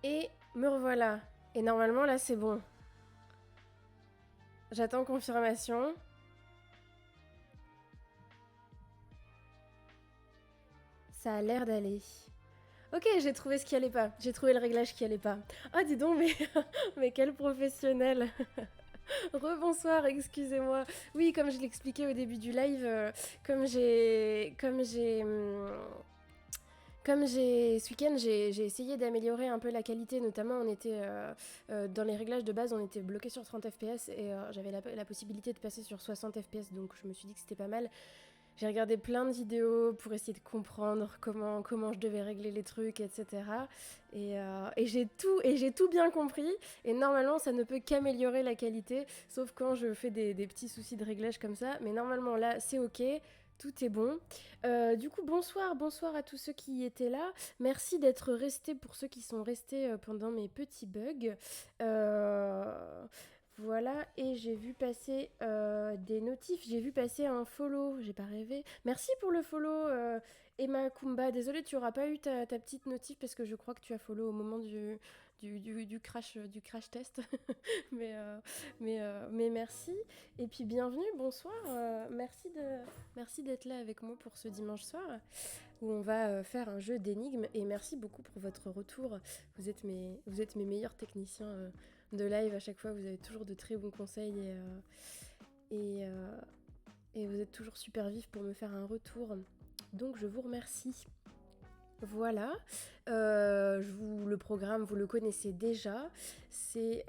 Et me revoilà. Et normalement, là, c'est bon. J'attends confirmation. Ça a l'air d'aller. Ok, j'ai trouvé ce qui allait pas. J'ai trouvé le réglage qui allait pas. Ah, dis donc, mais, mais quel professionnel. Rebonsoir, excusez-moi. Oui, comme je l'expliquais au début du live, comme j'ai ce week-end, j'ai essayé d'améliorer un peu la qualité, notamment on était dans les réglages de base, on était bloqué sur 30 fps et j'avais la possibilité de passer sur 60 fps, donc je me suis dit que c'était pas mal. J'ai regardé plein de vidéos pour essayer de comprendre comment je devais régler les trucs, etc. Et j'ai tout bien compris. Et normalement, ça ne peut qu'améliorer la qualité, sauf quand je fais des petits soucis de réglage comme ça. Mais normalement, là, c'est ok. Tout est bon. Du coup, bonsoir à tous ceux qui étaient là. Merci d'être restés pour ceux qui sont restés pendant mes petits bugs. Voilà, et j'ai vu passer des notifs, j'ai vu passer un follow, j'ai pas rêvé. Merci pour le follow, Emma Kumba. Désolée, tu auras pas eu ta petite notif parce que je crois que tu as follow au moment du crash test. mais, euh, mais merci. Et puis bienvenue, bonsoir. Merci d'être là avec moi pour ce dimanche soir où on va faire un jeu d'énigmes. Et merci beaucoup pour votre retour. Vous êtes mes meilleurs techniciens de live à chaque fois. Vous avez toujours de très bons conseils et, euh, et vous êtes toujours super vifs pour me faire un retour. Donc je vous remercie. Voilà, le programme, vous le connaissez déjà. C'est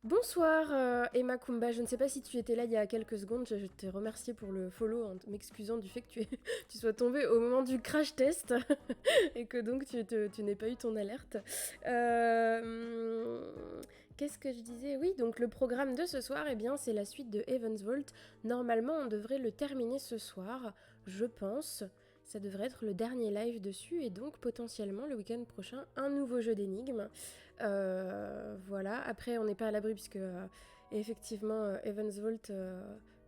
bonsoir Emma Kumba, je ne sais pas si tu étais là il y a quelques secondes, je te remercier pour le follow en m'excusant du fait que tu sois tombé au moment du crash test et que donc tu n'aies pas eu ton alerte. Qu'est-ce que je disais? Oui, donc le programme de ce soir, eh bien, c'est la suite de Heaven's Vault. Normalement, on devrait le terminer ce soir, je pense. Ça devrait être le dernier live dessus et donc potentiellement le week-end prochain un nouveau jeu d'énigmes. Voilà, après on n'est pas à l'abri puisque effectivement Heaven's Vault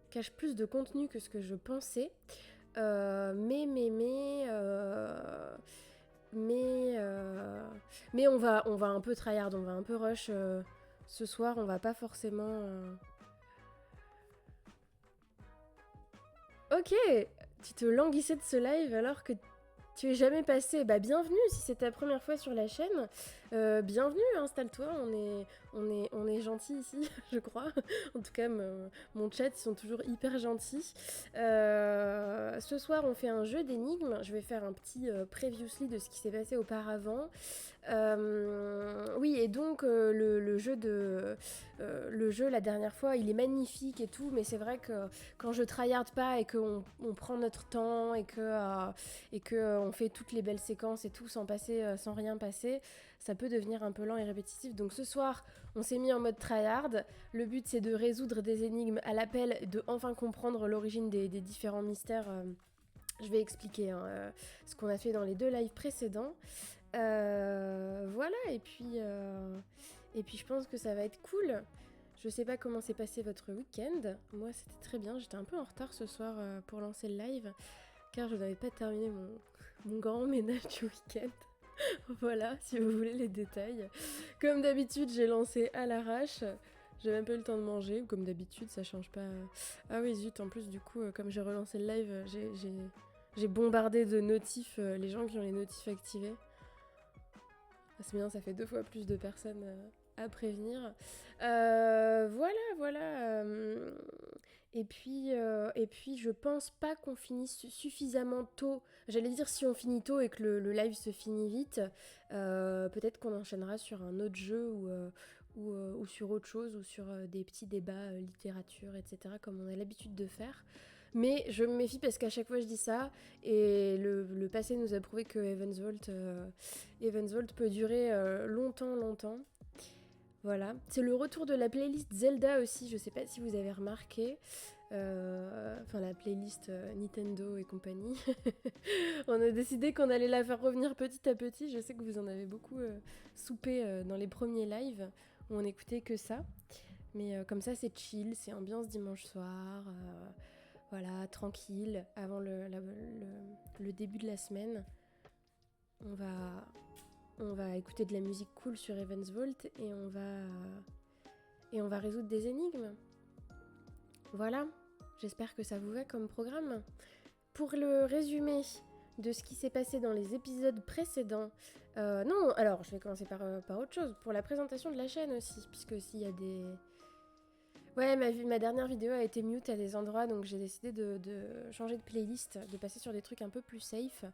cache plus de contenu que ce que je pensais. Mais, mais on va un peu tryhard, on va un peu rush ce soir, on va pas forcément... Ok, tu te languissais de ce live alors que tu es jamais passé. Bah bienvenue si c'est ta première fois sur la chaîne. Bienvenue, installe-toi, on est gentils ici, je crois. En tout cas, mon chat, ils sont toujours hyper gentils. Ce soir, on fait un jeu d'énigmes. Je vais faire un petit previously de ce qui s'est passé auparavant. Oui, et donc le jeu la dernière fois, il est magnifique et tout, mais c'est vrai que quand je tryhard pas et qu'on on prend notre temps et que on fait toutes les belles séquences et tout sans passer, sans rien passer, ça peut devenir un peu lent et répétitif. Donc ce soir, on s'est mis en mode tryhard. Le but c'est de résoudre des énigmes à l'appel, de enfin comprendre l'origine des différents mystères. Je vais expliquer hein, ce qu'on a fait dans les deux lives précédents. Voilà, et puis je pense que ça va être cool. Je sais pas comment s'est passé votre week-end. Moi, c'était très bien. J'étais un peu en retard ce soir pour lancer le live, car je n'avais pas terminé mon grand ménage du week-end. Voilà, si vous voulez les détails. Comme d'habitude, j'ai lancé à l'arrache. J'ai même pas eu le temps de manger. Comme d'habitude, ça change pas. Ah oui, zut, en plus, du coup, comme j'ai relancé le live, j'ai bombardé de notifs les gens qui ont les notifs activés. Ah, c'est bien, ça fait 2 fois plus de personnes à prévenir. Voilà. Et puis, je pense pas qu'on finisse suffisamment tôt. J'allais dire si on finit tôt et que le live se finit vite, peut-être qu'on enchaînera sur un autre jeu ou sur autre chose, ou sur des petits débats littérature, etc., comme on a l'habitude de faire. Mais je me méfie parce qu'à chaque fois je dis ça, et le passé nous a prouvé que Heaven's Vault peut durer longtemps. Voilà. C'est le retour de la playlist Zelda aussi, je sais pas si vous avez remarqué. Enfin, la playlist Nintendo et compagnie. On a décidé qu'on allait la faire revenir petit à petit. Je sais que vous en avez beaucoup soupé dans les premiers lives où on écoutait que ça. Mais comme ça, c'est chill, c'est ambiance dimanche soir. Voilà, tranquille, avant le début de la semaine. On va On va écouter de la musique cool sur Heaven's Vault et on va résoudre des énigmes. Voilà, j'espère que ça vous va comme programme. Pour le résumé de ce qui s'est passé dans les épisodes précédents, non, alors je vais commencer par autre chose, pour la présentation de la chaîne aussi, puisque s'il y a des... Ouais, ma dernière vidéo a été mute à des endroits, donc j'ai décidé de changer de playlist, de passer sur des trucs un peu plus safe.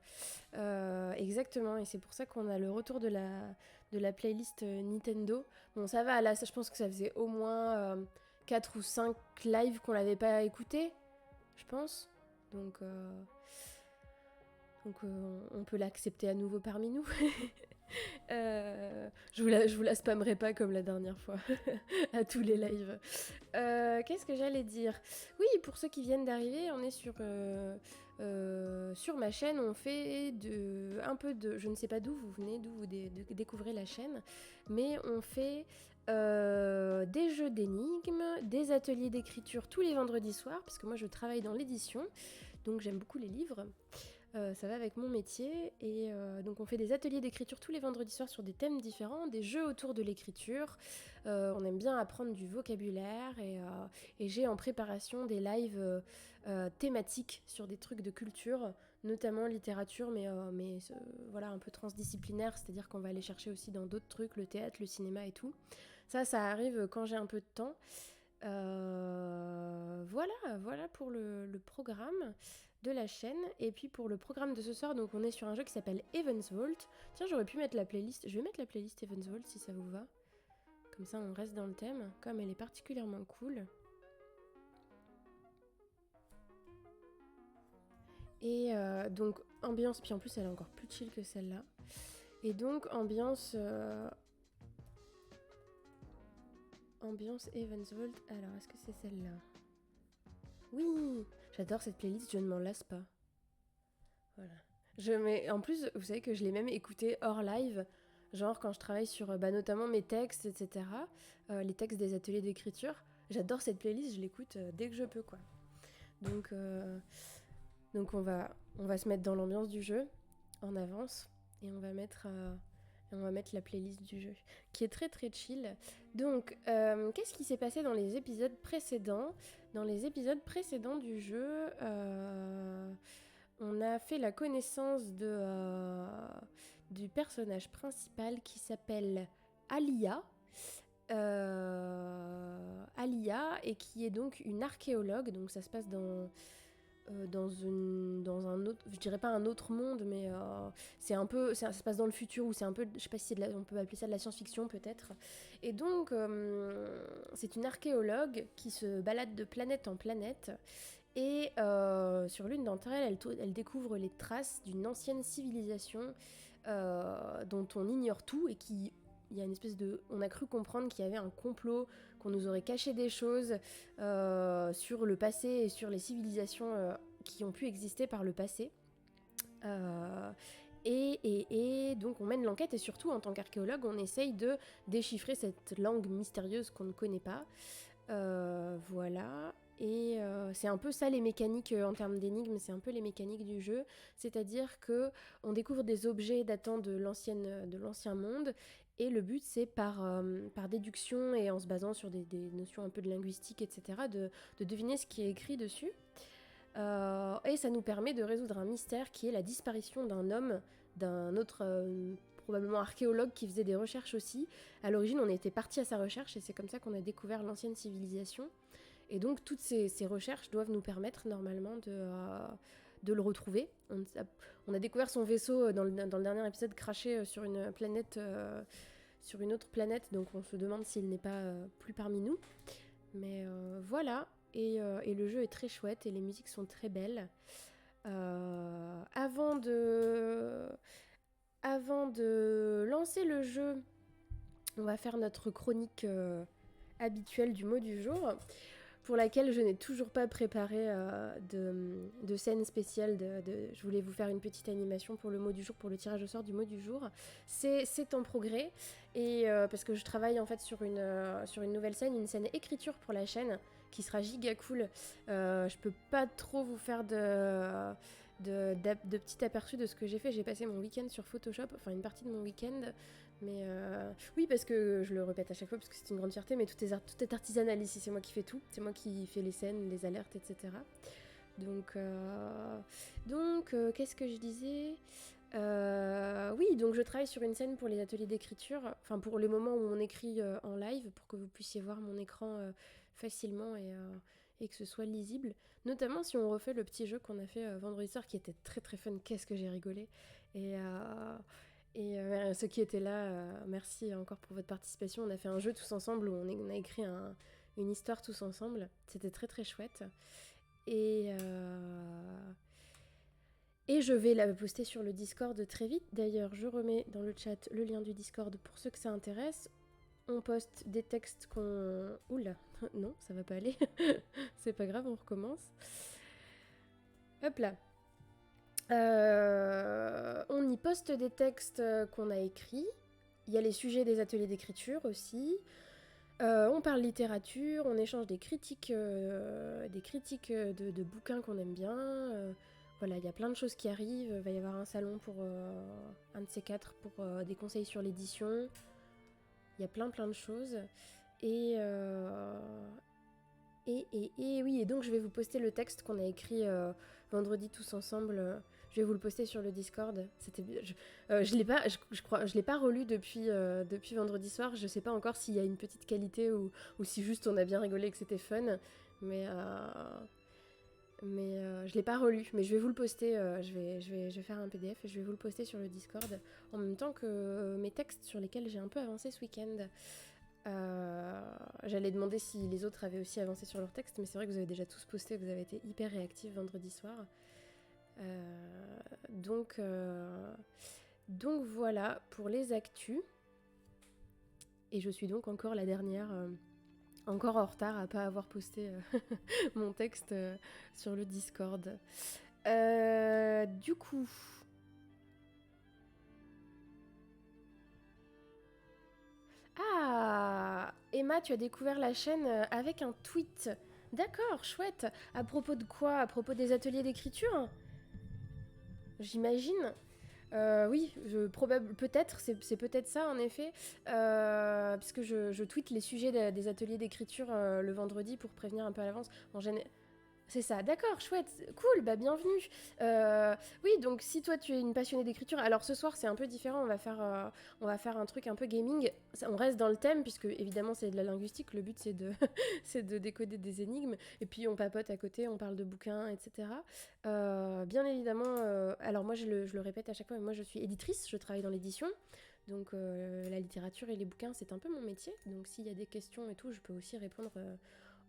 Exactement, et c'est pour ça qu'on a le retour de la playlist Nintendo. Bon, ça va, là, je pense que ça faisait au moins 4 ou 5 lives qu'on l'avait pas écouté, je pense. Donc on peut l'accepter à nouveau parmi nous. Je vous la spammerai pas comme la dernière fois à tous les lives. Qu'est-ce que j'allais dire? Oui, pour ceux qui viennent d'arriver, on est sur ma chaîne. On fait un peu de... Je ne sais pas d'où vous venez, d'où vous découvrez la chaîne, mais on fait des jeux d'énigmes, des ateliers d'écriture tous les vendredis soirs, parce que moi je travaille dans l'édition, donc j'aime beaucoup les livres. Ça va avec mon métier et donc on fait des ateliers d'écriture tous les vendredis soirs sur des thèmes différents, des jeux autour de l'écriture. On aime bien apprendre du vocabulaire et j'ai en préparation des lives thématiques sur des trucs de culture, notamment littérature, mais voilà, un peu transdisciplinaire, c'est-à-dire qu'on va aller chercher aussi dans d'autres trucs, le théâtre, le cinéma et tout. Ça arrive quand j'ai un peu de temps. Voilà pour le programme de la chaîne. Et puis pour le programme de ce soir, donc on est sur un jeu qui s'appelle Heaven's Vault. Tiens, j'aurais pu mettre la playlist. Je vais mettre la playlist Heaven's Vault si ça vous va. Comme ça, on reste dans le thème, comme elle est particulièrement cool. Et donc, ambiance, puis en plus, elle est encore plus chill que celle-là. Et donc, ambiance Heaven's Vault. Alors, est-ce que c'est celle-là? Oui, j'adore cette playlist, je ne m'en lasse pas. Voilà. En plus, vous savez que je l'ai même écoutée hors live, genre quand je travaille sur notamment mes textes, etc. Les textes des ateliers d'écriture. J'adore cette playlist, je l'écoute dès que je peux, quoi. Donc on va se mettre dans l'ambiance du jeu, en avance, et on va mettre la playlist du jeu, qui est très très chill. Donc, qu'est-ce qui s'est passé dans les épisodes précédents? Dans les épisodes précédents du jeu, on a fait la connaissance du personnage principal qui s'appelle Alia. Alia, et qui est donc une archéologue, donc ça se passe dans un autre, je dirais pas un autre monde, mais ça se passe dans le futur, ou c'est un peu, je sais pas si on peut appeler ça de la science-fiction peut-être. Et donc c'est une archéologue qui se balade de planète en planète, et sur l'une d'entre elles, elle découvre les traces d'une ancienne civilisation dont on ignore tout, et il y a une espèce de... On a cru comprendre qu'il y avait un complot, qu'on nous aurait caché des choses sur le passé et sur les civilisations qui ont pu exister par le passé. Et donc on mène l'enquête, et surtout en tant qu'archéologue, on essaye de déchiffrer cette langue mystérieuse qu'on ne connaît pas. Voilà. Et c'est un peu ça les mécaniques en termes d'énigmes, c'est un peu les mécaniques du jeu, c'est-à-dire que on découvre des objets datant de l'ancien monde, et le but c'est par déduction et en se basant sur des notions un peu de linguistique, etc., de deviner ce qui est écrit dessus. Et ça nous permet de résoudre un mystère qui est la disparition d'un homme, d'un autre probablement archéologue qui faisait des recherches aussi. À l'origine, on était parti à sa recherche, et c'est comme ça qu'on a découvert l'ancienne civilisation. Et donc toutes ces recherches doivent nous permettre normalement de le retrouver. On a découvert son vaisseau dans le dernier épisode craché sur une planète, sur une autre planète, donc on se demande s'il n'est pas plus parmi nous. Mais voilà, et le jeu est très chouette et les musiques sont très belles. Avant de lancer le jeu, on va faire notre chronique habituelle du mot du jour, pour laquelle je n'ai toujours pas préparé de scène spéciale. Je voulais vous faire une petite animation pour le mot du jour, pour le tirage au sort du mot du jour. C'est en progrès, et parce que je travaille en fait sur une nouvelle scène, une scène écriture pour la chaîne, qui sera giga cool. Je peux pas trop vous faire de petits aperçus de ce que j'ai fait. J'ai passé mon week-end sur Photoshop, enfin une partie de mon week-end. Mais oui, parce que je le répète à chaque fois, parce que c'est une grande fierté, mais tout est artisanal ici, c'est moi qui fais tout. C'est moi qui fais les scènes, les alertes, etc. Donc, qu'est-ce que je disais oui, donc je travaille sur une scène pour les ateliers d'écriture, enfin pour les moments où on écrit en live, pour que vous puissiez voir mon écran facilement et que ce soit lisible. Notamment si on refait le petit jeu qu'on a fait vendredi soir, qui était très très fun, qu'est-ce que j'ai rigolé. Et ceux qui étaient là, merci encore pour votre participation. On a fait un jeu tous ensemble où on a écrit une histoire tous ensemble. C'était très très chouette. Et... Et je vais la poster sur le Discord très vite. D'ailleurs, je remets dans le chat le lien du Discord pour ceux que ça intéresse. On poste des textes qu'on... Oula, non, ça va pas aller. C'est pas grave, on recommence. Hop là. On y poste des textes qu'on a écrits. Il y a les sujets des ateliers d'écriture aussi. On parle littérature, on échange des critiques de bouquins qu'on aime bien. Voilà, il y a plein de choses qui arrivent. Il va y avoir un salon pour un de ces quatre pour des conseils sur l'édition. Il y a plein de choses. Et oui, et donc je vais vous poster le texte qu'on a écrit vendredi tous ensemble. Je vais vous le poster sur le Discord. Je l'ai pas relu depuis vendredi soir. Je sais pas encore s'il y a une petite qualité ou si juste on a bien rigolé et que c'était fun. Mais je l'ai pas relu. Mais je vais vous le poster. Je vais faire un PDF et je vais vous le poster sur le Discord en même temps que mes textes sur lesquels j'ai un peu avancé ce week-end. J'allais demander si les autres avaient aussi avancé sur leur texte, mais c'est vrai que vous avez déjà tous posté, vous avez été hyper réactifs vendredi soir. Donc voilà pour les actus. Et je suis donc encore la dernière, encore en retard à pas avoir posté mon texte sur le Discord. Du coup... Ah, Emma, tu as découvert la chaîne avec un tweet. D'accord, chouette. À propos de quoi? À propos des ateliers d'écriture? J'imagine. Oui, peut-être, c'est peut-être ça en effet, puisque je tweete les sujets des ateliers d'écriture le vendredi pour prévenir un peu à l'avance. En général, c'est ça, d'accord, chouette, cool, bah bienvenue. Oui, donc si toi tu es une passionnée d'écriture, alors ce soir c'est un peu différent, on va faire un truc un peu gaming. On reste dans le thème puisque évidemment c'est de la linguistique, le but c'est de, c'est de décoder des énigmes, et puis on papote à côté, on parle de bouquins, etc. Bien évidemment, alors moi je le répète à chaque fois, mais moi je suis éditrice, je travaille dans l'édition. Donc la littérature et les bouquins c'est un peu mon métier, donc s'il y a des questions et tout, je peux aussi répondre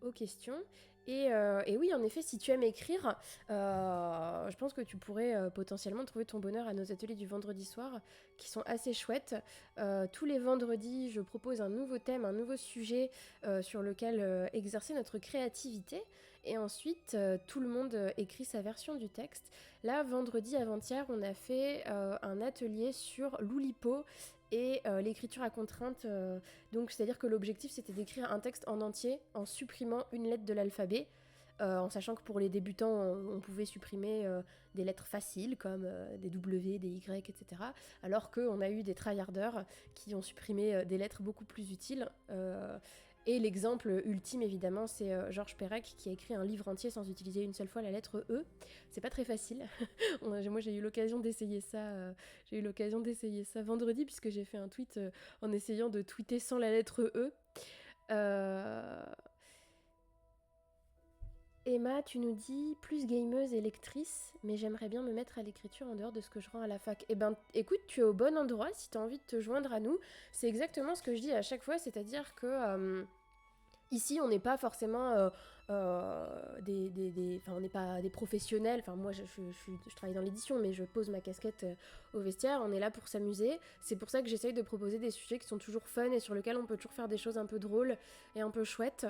aux questions. Et oui, en effet, si tu aimes écrire, je pense que tu pourrais potentiellement trouver ton bonheur à nos ateliers du vendredi soir, qui sont assez chouettes. Tous les vendredis, je propose un nouveau thème, un nouveau sujet sur lequel exercer notre créativité. Et ensuite, tout le monde écrit sa version du texte. Là, vendredi avant-hier, on a fait un atelier sur l'oulipo et l'écriture à contrainte. Donc, c'est-à-dire que l'objectif, c'était d'écrire un texte en entier en supprimant une lettre de l'alphabet, en sachant que pour les débutants, on pouvait supprimer des lettres faciles comme des W, des Y, etc. Alors qu'on a eu des tryharders qui ont supprimé des lettres beaucoup plus utiles. Et l'exemple ultime, évidemment, c'est Georges Perec qui a écrit un livre entier sans utiliser une seule fois la lettre E. C'est pas très facile. Moi, j'ai eu l'occasion d'essayer ça. J'ai eu l'occasion d'essayer ça vendredi puisque j'ai fait un tweet en essayant de tweeter sans la lettre E. Emma, tu nous dis plus gameuse et lectrice, mais j'aimerais bien me mettre à l'écriture en dehors de ce que je rends à la fac. Eh ben, écoute, tu es au bon endroit si tu as envie de te joindre à nous. C'est exactement ce que je dis à chaque fois, c'est-à-dire que ici, on n'est pas forcément on n'est pas des professionnels. Enfin, moi, je travaille dans l'édition, mais je pose ma casquette au vestiaire. On est là pour s'amuser. C'est pour ça que j'essaye de proposer des sujets qui sont toujours fun et sur lesquels on peut toujours faire des choses un peu drôles et un peu chouettes.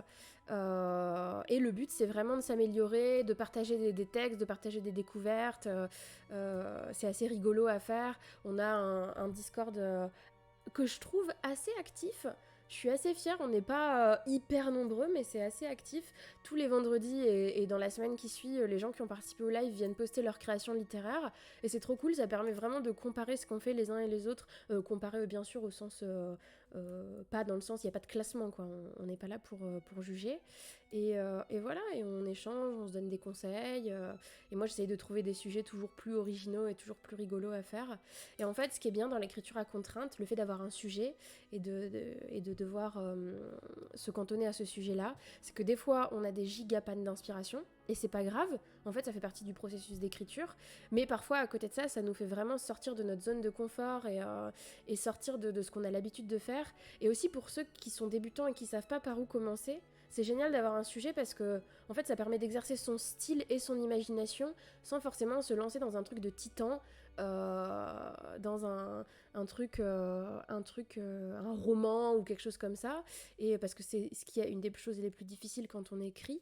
Et le but, c'est vraiment de s'améliorer, de partager des textes, de partager des découvertes. C'est assez rigolo à faire. On a un Discord que je trouve assez actif. Je suis assez fière, on n'est pas hyper nombreux, mais c'est assez actif. Tous les vendredis et dans la semaine qui suit, les gens qui ont participé au live viennent poster leurs créations littéraires. Et c'est trop cool, ça permet vraiment de comparer ce qu'on fait les uns et les autres. Comparer bien sûr au sens... pas dans le sens, il n'y a pas de classement, quoi. On n'est pas là pour juger. Et voilà, et on échange, on se donne des conseils. Et moi, j'essaye de trouver des sujets toujours plus originaux et toujours plus rigolos à faire. Et en fait, ce qui est bien dans l'écriture à contrainte, le fait d'avoir un sujet et de devoir se cantonner à ce sujet-là, c'est que des fois, on a des gigapannes d'inspiration, et c'est pas grave, en fait, ça fait partie du processus d'écriture, mais parfois, à côté de ça, ça nous fait vraiment sortir de notre zone de confort et sortir de ce qu'on a l'habitude de faire. Et aussi pour ceux qui sont débutants et qui savent pas par où commencer, c'est génial d'avoir un sujet parce que en fait ça permet d'exercer son style et son imagination sans forcément se lancer dans un truc de titan, dans un roman ou quelque chose comme ça. Et parce que c'est ce qui est une des choses les plus difficiles quand on écrit.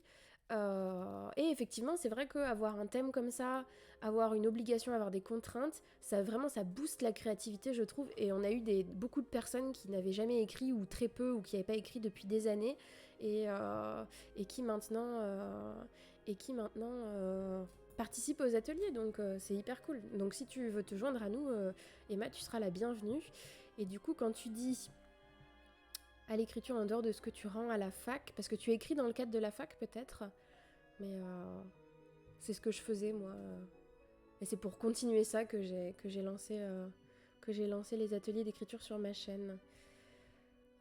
Et effectivement, c'est vrai qu'avoir un thème comme ça, avoir une obligation, avoir des contraintes, ça vraiment ça booste la créativité, je trouve. Et on a eu beaucoup de personnes qui n'avaient jamais écrit ou très peu ou qui n'avaient pas écrit depuis des années et qui maintenant participent aux ateliers. Donc c'est hyper cool. Donc si tu veux te joindre à nous, Emma, tu seras la bienvenue. Et du coup, quand tu dis à l'écriture en dehors de ce que tu rends à la fac, parce que tu écris dans le cadre de la fac peut-être, mais c'est ce que je faisais moi. Et c'est pour continuer ça que j'ai lancé les ateliers d'écriture sur ma chaîne.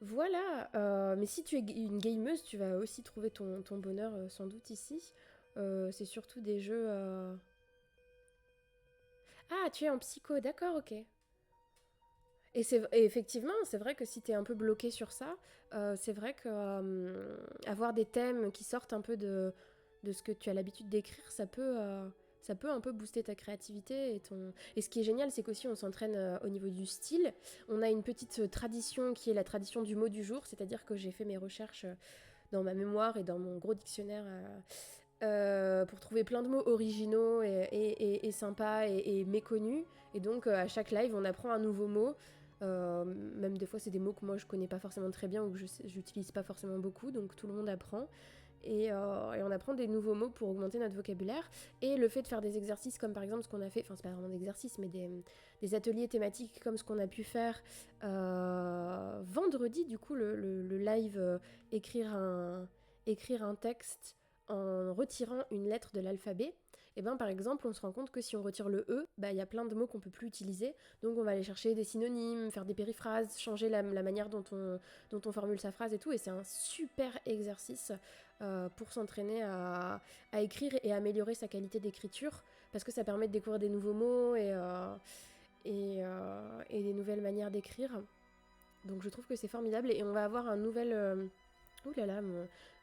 Voilà, mais si tu es une gameuse, tu vas aussi trouver ton bonheur sans doute ici. C'est surtout des jeux... Ah, tu es en psycho, d'accord, ok. Et effectivement, c'est vrai que si t'es un peu bloqué sur ça, c'est vrai que avoir des thèmes qui sortent un peu de ce que tu as l'habitude d'écrire, ça peut un peu booster ta créativité et ce qui est génial, c'est qu'aussi on s'entraîne au niveau du style. On a une petite tradition qui est la tradition du mot du jour, c'est-à-dire que j'ai fait mes recherches dans ma mémoire et dans mon gros dictionnaire pour trouver plein de mots originaux et sympas et méconnus. Et donc à chaque live, on apprend un nouveau mot. Même des fois, c'est des mots que moi je connais pas forcément très bien ou que j'utilise pas forcément beaucoup, donc tout le monde apprend. Et on apprend des nouveaux mots pour augmenter notre vocabulaire. Et le fait de faire des exercices comme par exemple ce qu'on a fait, enfin c'est pas vraiment d'exercices, mais des ateliers thématiques comme ce qu'on a pu faire vendredi, du coup le live écrire un texte en retirant une lettre de l'alphabet. Et ben par exemple, on se rend compte que si on retire le E, bah, y a plein de mots qu'on peut plus utiliser. Donc on va aller chercher des synonymes, faire des périphrases, changer la manière dont on formule sa phrase et tout. Et c'est un super exercice pour s'entraîner à écrire et améliorer sa qualité d'écriture. Parce que ça permet de découvrir des nouveaux mots et des nouvelles manières d'écrire. Donc je trouve que c'est formidable. Et on va avoir un nouvel... Ouh là là,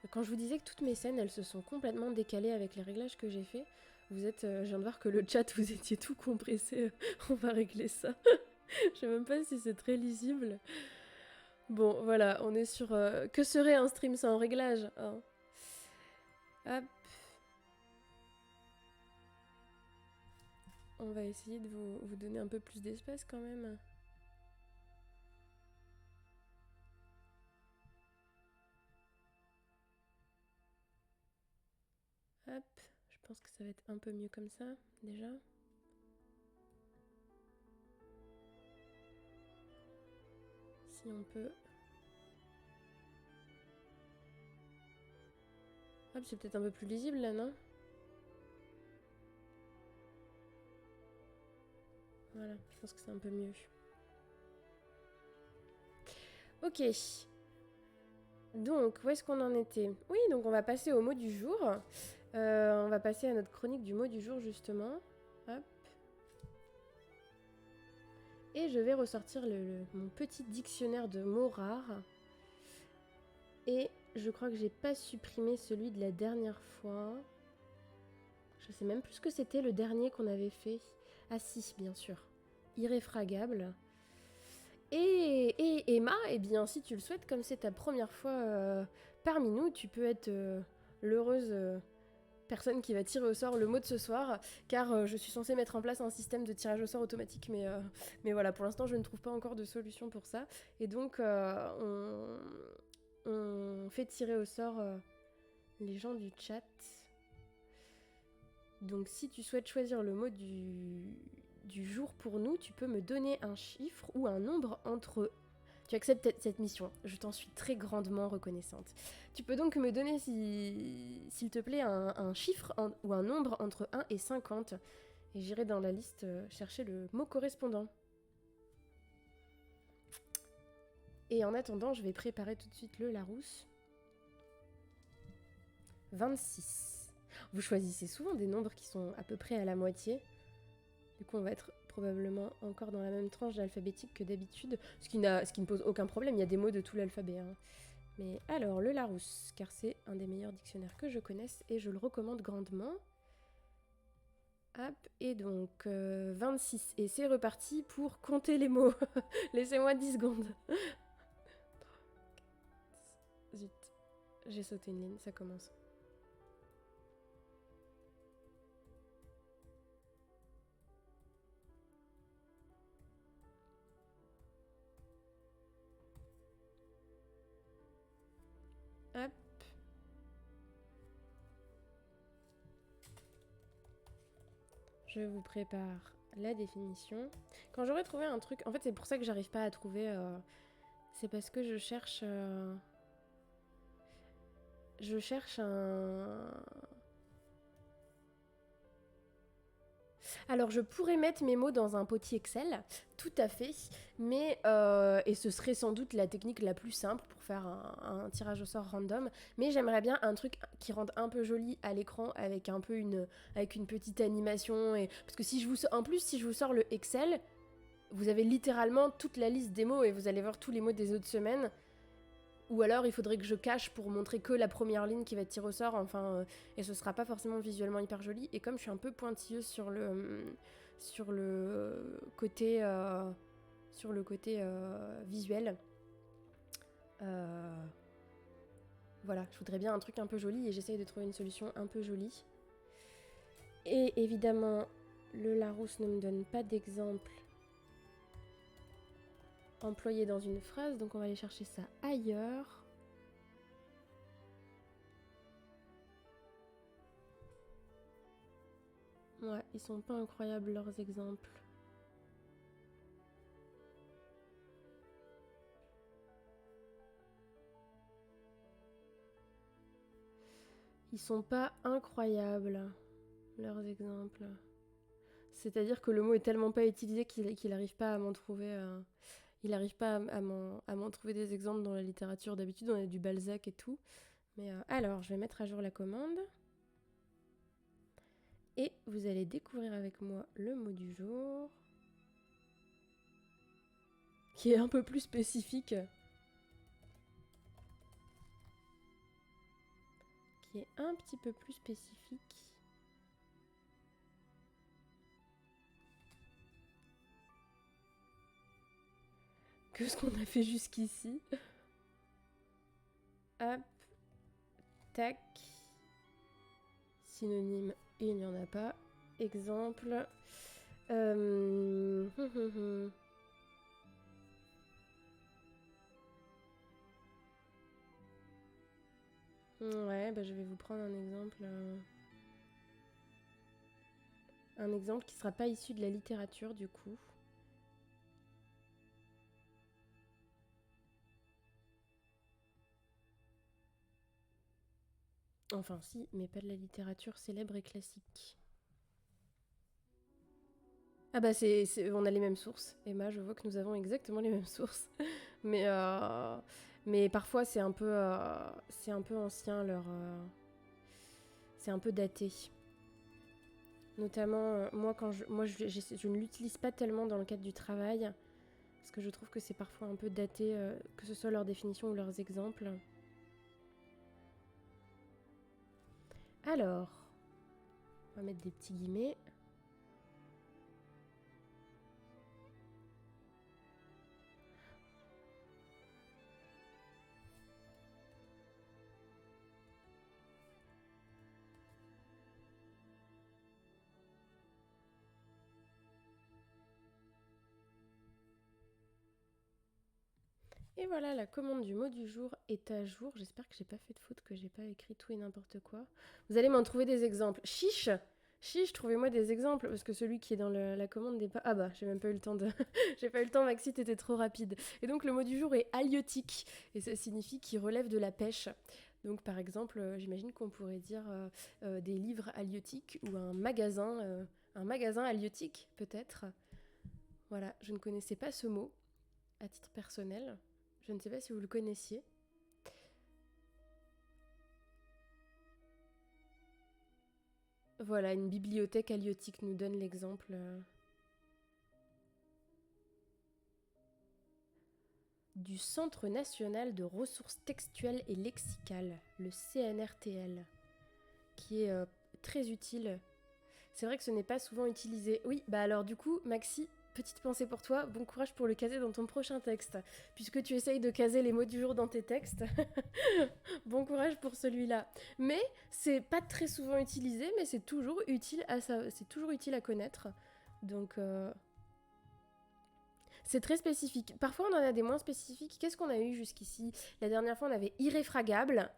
quand je vous disais que toutes mes scènes, elles se sont complètement décalées avec les réglages que j'ai fait, je viens de voir que le chat, vous étiez tout compressé, on va régler ça. Je sais même pas si c'est très lisible. Bon, voilà, on est sur... que serait un stream sans réglage, hein. Hop. On va essayer de vous donner un peu plus d'espace quand même. Hop, je pense que ça va être un peu mieux comme ça, déjà. Si on peut... Hop, c'est peut-être un peu plus lisible là, non? Voilà, je pense que c'est un peu mieux. Ok. Donc, où est-ce qu'on en était? Oui, donc on va passer au mot du jour. On va passer à notre chronique du mot du jour, justement. Hop. Et je vais ressortir mon petit dictionnaire de mots rares. Et je crois que j'ai pas supprimé celui de la dernière fois. Je sais même plus ce que c'était le dernier qu'on avait fait. Ah si, bien sûr. Irréfragable. Et Emma, eh bien, si tu le souhaites, comme c'est ta première fois parmi nous, tu peux être l'heureuse personne qui va tirer au sort le mot de ce soir, car je suis censée mettre en place un système de tirage au sort automatique, mais voilà, pour l'instant je ne trouve pas encore de solution pour ça, et donc on fait tirer au sort les gens du chat. Donc si tu souhaites choisir le mot du jour pour nous, tu peux me donner un chiffre ou un nombre entre... Tu acceptes cette mission, je t'en suis très grandement reconnaissante. Tu peux donc me donner, s'il te plaît, un chiffre ou un nombre entre 1 et 50. Et j'irai dans la liste chercher le mot correspondant. Et en attendant, je vais préparer tout de suite le Larousse. 26. Vous choisissez souvent des nombres qui sont à peu près à la moitié. Du coup, on va être probablement encore dans la même tranche alphabétique que d'habitude, ce qui ne pose aucun problème, il y a des mots de tout l'alphabet. Hein. Mais alors, le Larousse, car c'est un des meilleurs dictionnaires que je connaisse et je le recommande grandement. Hop, et donc 26, et c'est reparti pour compter les mots. Laissez-moi 10 secondes. Zut, j'ai sauté une ligne, ça commence. Hop. Je vous prépare la définition. Quand j'aurai trouvé un truc... En fait, c'est pour ça que j'arrive pas à trouver... c'est parce que je cherche... Je cherche un... Alors, je pourrais mettre mes mots dans un potier Excel, tout à fait, mais et ce serait sans doute la technique la plus simple pour faire un tirage au sort random, mais j'aimerais bien un truc qui rende un peu joli à l'écran avec un peu avec une petite animation, et parce que si je vous sors le Excel, vous avez littéralement toute la liste des mots et vous allez voir tous les mots des autres semaines. Ou alors il faudrait que je cache pour montrer que la première ligne qui va être tirée au sort, enfin, et ce sera pas forcément visuellement hyper joli. Et comme je suis un peu pointilleuse sur le côté, visuel, voilà, je voudrais bien un truc un peu joli et j'essaye de trouver une solution un peu jolie. Et évidemment, le Larousse ne me donne pas d'exemple employé dans une phrase, donc on va aller chercher ça ailleurs. Ouais, ils sont pas incroyables leurs exemples. Ils sont pas incroyables leurs exemples. C'est-à-dire que le mot est tellement pas utilisé qu'il n'arrive pas à m'en trouver... il n'arrive pas à m'en trouver des exemples dans la littérature. D'habitude, on a du Balzac et tout. Mais alors, je vais mettre à jour la commande. Et vous allez découvrir avec moi le mot du jour. Qui est un peu plus spécifique. Qui est un petit peu plus spécifique. Que ce qu'on a fait jusqu'ici. Hop. Tac. Synonyme, il n'y en a pas. Exemple. Ouais, bah je vais vous prendre un exemple. Un exemple qui sera pas issu de la littérature du coup. Enfin si, mais pas de la littérature célèbre et classique. Ah bah on a les mêmes sources. Emma, je vois que nous avons exactement les mêmes sources. mais parfois c'est un peu ancien c'est un peu daté. Notamment moi je ne l'utilise pas tellement dans le cadre du travail parce que je trouve que c'est parfois un peu daté, que ce soit leur définition ou leurs exemples. Alors, on va mettre des petits guillemets. Et voilà, la commande du mot du jour est à jour. J'espère que j'ai pas fait de faute, que j'ai pas écrit tout et n'importe quoi. Vous allez m'en trouver des exemples. Chiche! Chiche, trouvez-moi des exemples, parce que celui qui est dans la commande n'est pas... Ah bah, j'ai même pas eu le temps de... j'ai pas eu le temps, Maxi, t'étais trop rapide. Et donc le mot du jour est halieutique, et ça signifie qu'il relève de la pêche. Donc par exemple, j'imagine qu'on pourrait dire des livres halieutiques ou un magasin halieutique peut-être. Voilà, je ne connaissais pas ce mot à titre personnel. Je ne sais pas si vous le connaissiez. Voilà, une bibliothèque halieutique nous donne l'exemple. Du Centre national de ressources textuelles et lexicales, le CNRTL, qui est très utile. C'est vrai que ce n'est pas souvent utilisé. Oui, bah alors du coup, Maxi, petite pensée pour toi, bon courage pour le caser dans ton prochain texte. Puisque tu essayes de caser les mots du jour dans tes textes, bon courage pour celui-là. Mais c'est pas très souvent utilisé, mais c'est toujours utile à connaître. Donc c'est très spécifique. Parfois on en a des moins spécifiques. Qu'est-ce qu'on a eu jusqu'ici? La dernière fois on avait irréfragable.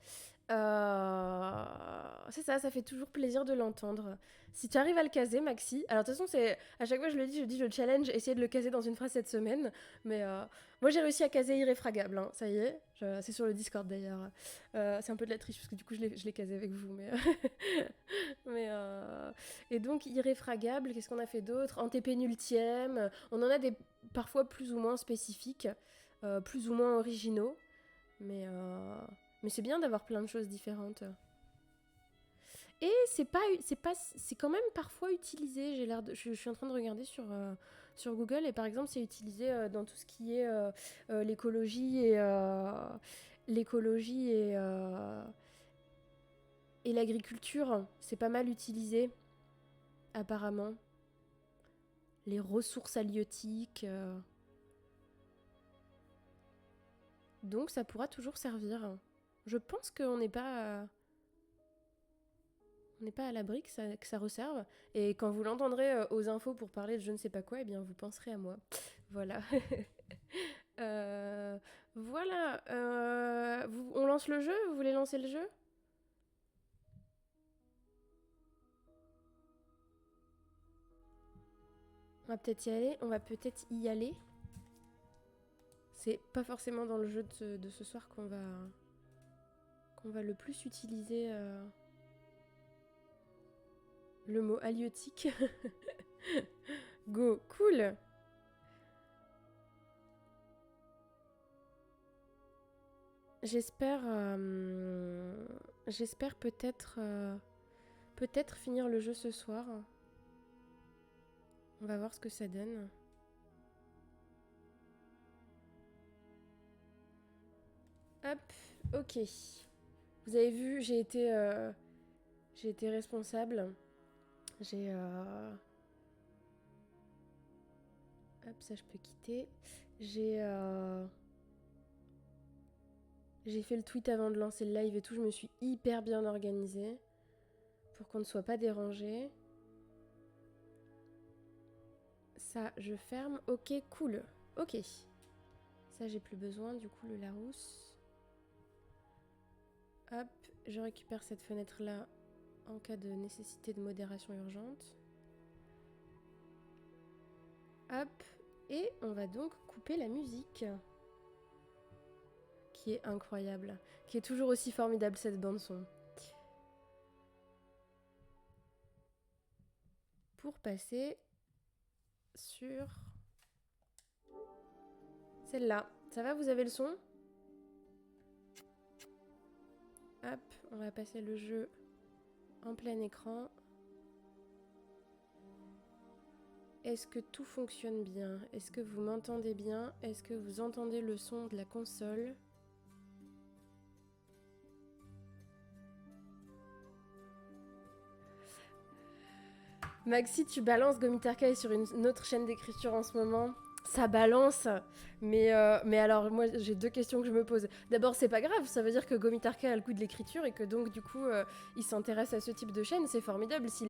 C'est ça, ça fait toujours plaisir de l'entendre. Si tu arrives à le caser, Maxi, alors de toute façon, c'est à chaque fois je dis le challenge, essayer de le caser dans une phrase cette semaine. Mais moi j'ai réussi à caser irréfragable, hein, ça y est, c'est sur le Discord d'ailleurs. C'est un peu de la triche parce que du coup je l'ai casé avec vous. Mais et donc irréfragable, qu'est-ce qu'on a fait d'autre? Antépénultième, on en a des parfois plus ou moins spécifiques, plus ou moins originaux. Mais, euh, mais c'est bien d'avoir plein de choses différentes. Et c'est quand même parfois utilisé. Je suis en train de regarder sur Google et par exemple c'est utilisé dans tout ce qui est l'écologie l'écologie et l'agriculture. C'est pas mal utilisé apparemment. Les ressources halieutiques. Donc ça pourra toujours servir. Je pense qu'on n'est pas on n'est pas à l'abri que ça resserve. Et quand vous l'entendrez aux infos pour parler de je ne sais pas quoi, eh bien vous penserez à moi. Voilà. Euh, voilà. On lance le jeu? Vous voulez lancer le jeu? On va peut-être y aller. On va peut-être y aller. C'est pas forcément dans le jeu de ce soir qu'on va le plus utiliser le mot halieutique. Go, cool. J'espère j'espère peut-être finir le jeu ce soir. On va voir ce que ça donne. Hop, ok. Vous avez vu, j'ai été responsable. J'ai hop, ça je peux quitter. J'ai fait le tweet avant de lancer le live et tout. Je me suis hyper bien organisée pour qu'on ne soit pas dérangé. Ça, je ferme. Ok, cool. Ok. Ça, j'ai plus besoin. Du coup, le Larousse. Hop, je récupère cette fenêtre-là en cas de nécessité de modération urgente. Hop, et on va donc couper la musique. Qui est incroyable. Qui est toujours aussi formidable, cette bande-son. Pour passer sur celle-là. Ça va, vous avez le son? Hop, on va passer le jeu en plein écran. Est-ce que tout fonctionne bien? Est-ce que vous m'entendez bien? Est-ce que vous entendez le son de la console? Maxi, tu balances Gomitarka est sur une autre chaîne d'écriture en ce moment. Ça balance, mais alors moi j'ai deux questions que je me pose. D'abord, c'est pas grave, ça veut dire que Gomitarka a le goût de l'écriture et que donc du coup il s'intéresse à ce type de chaîne, c'est formidable. S'il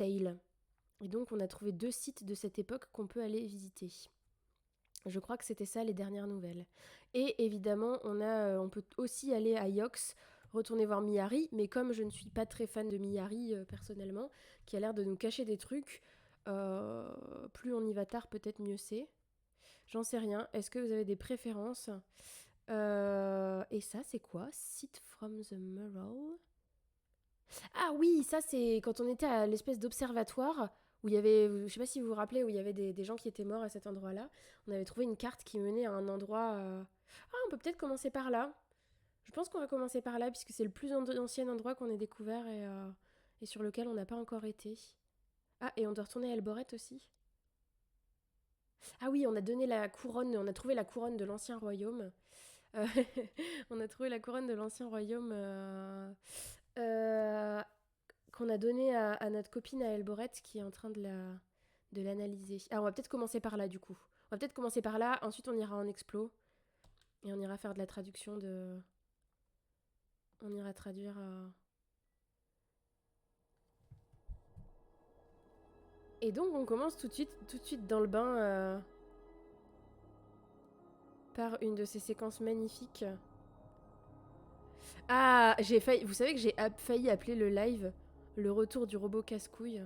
Tale. Et donc, on a trouvé 2 sites de cette époque qu'on peut aller visiter. Je crois que c'était ça les dernières nouvelles. Et évidemment, on peut aussi aller à Yox, retourner voir Miyari, mais comme je ne suis pas très fan de Miyari personnellement, qui a l'air de nous cacher des trucs, plus on y va tard, peut-être mieux c'est. J'en sais rien. Est-ce que vous avez des préférences? Et ça, c'est quoi? Sit from the Mirror. Ah oui, ça c'est quand on était à l'espèce d'observatoire où il y avait, je sais pas si vous vous rappelez, où il y avait des gens qui étaient morts à cet endroit-là. On avait trouvé une carte qui menait à un endroit. Ah, on peut peut-être commencer par là. Je pense qu'on va commencer par là puisque c'est le plus ancien endroit qu'on ait découvert et sur lequel on n'a pas encore été. Ah, et on doit retourner à Elboret aussi. Ah oui, on a donné la couronne, on a trouvé la couronne de l'ancien royaume. Euh, on a trouvé la couronne de l'ancien royaume. Euh, qu'on a donné à notre copine à Elboret qui est en train de l'analyser. Ah, on va peut-être commencer par là du coup. On va peut-être commencer par là, ensuite on ira en explo et on ira faire de la traduction de. On ira traduire. Et donc on commence tout de suite dans le bain par une de ces séquences magnifiques. Ah, j'ai failli. Vous savez que j'ai failli appeler le live le retour du robot casse-couille.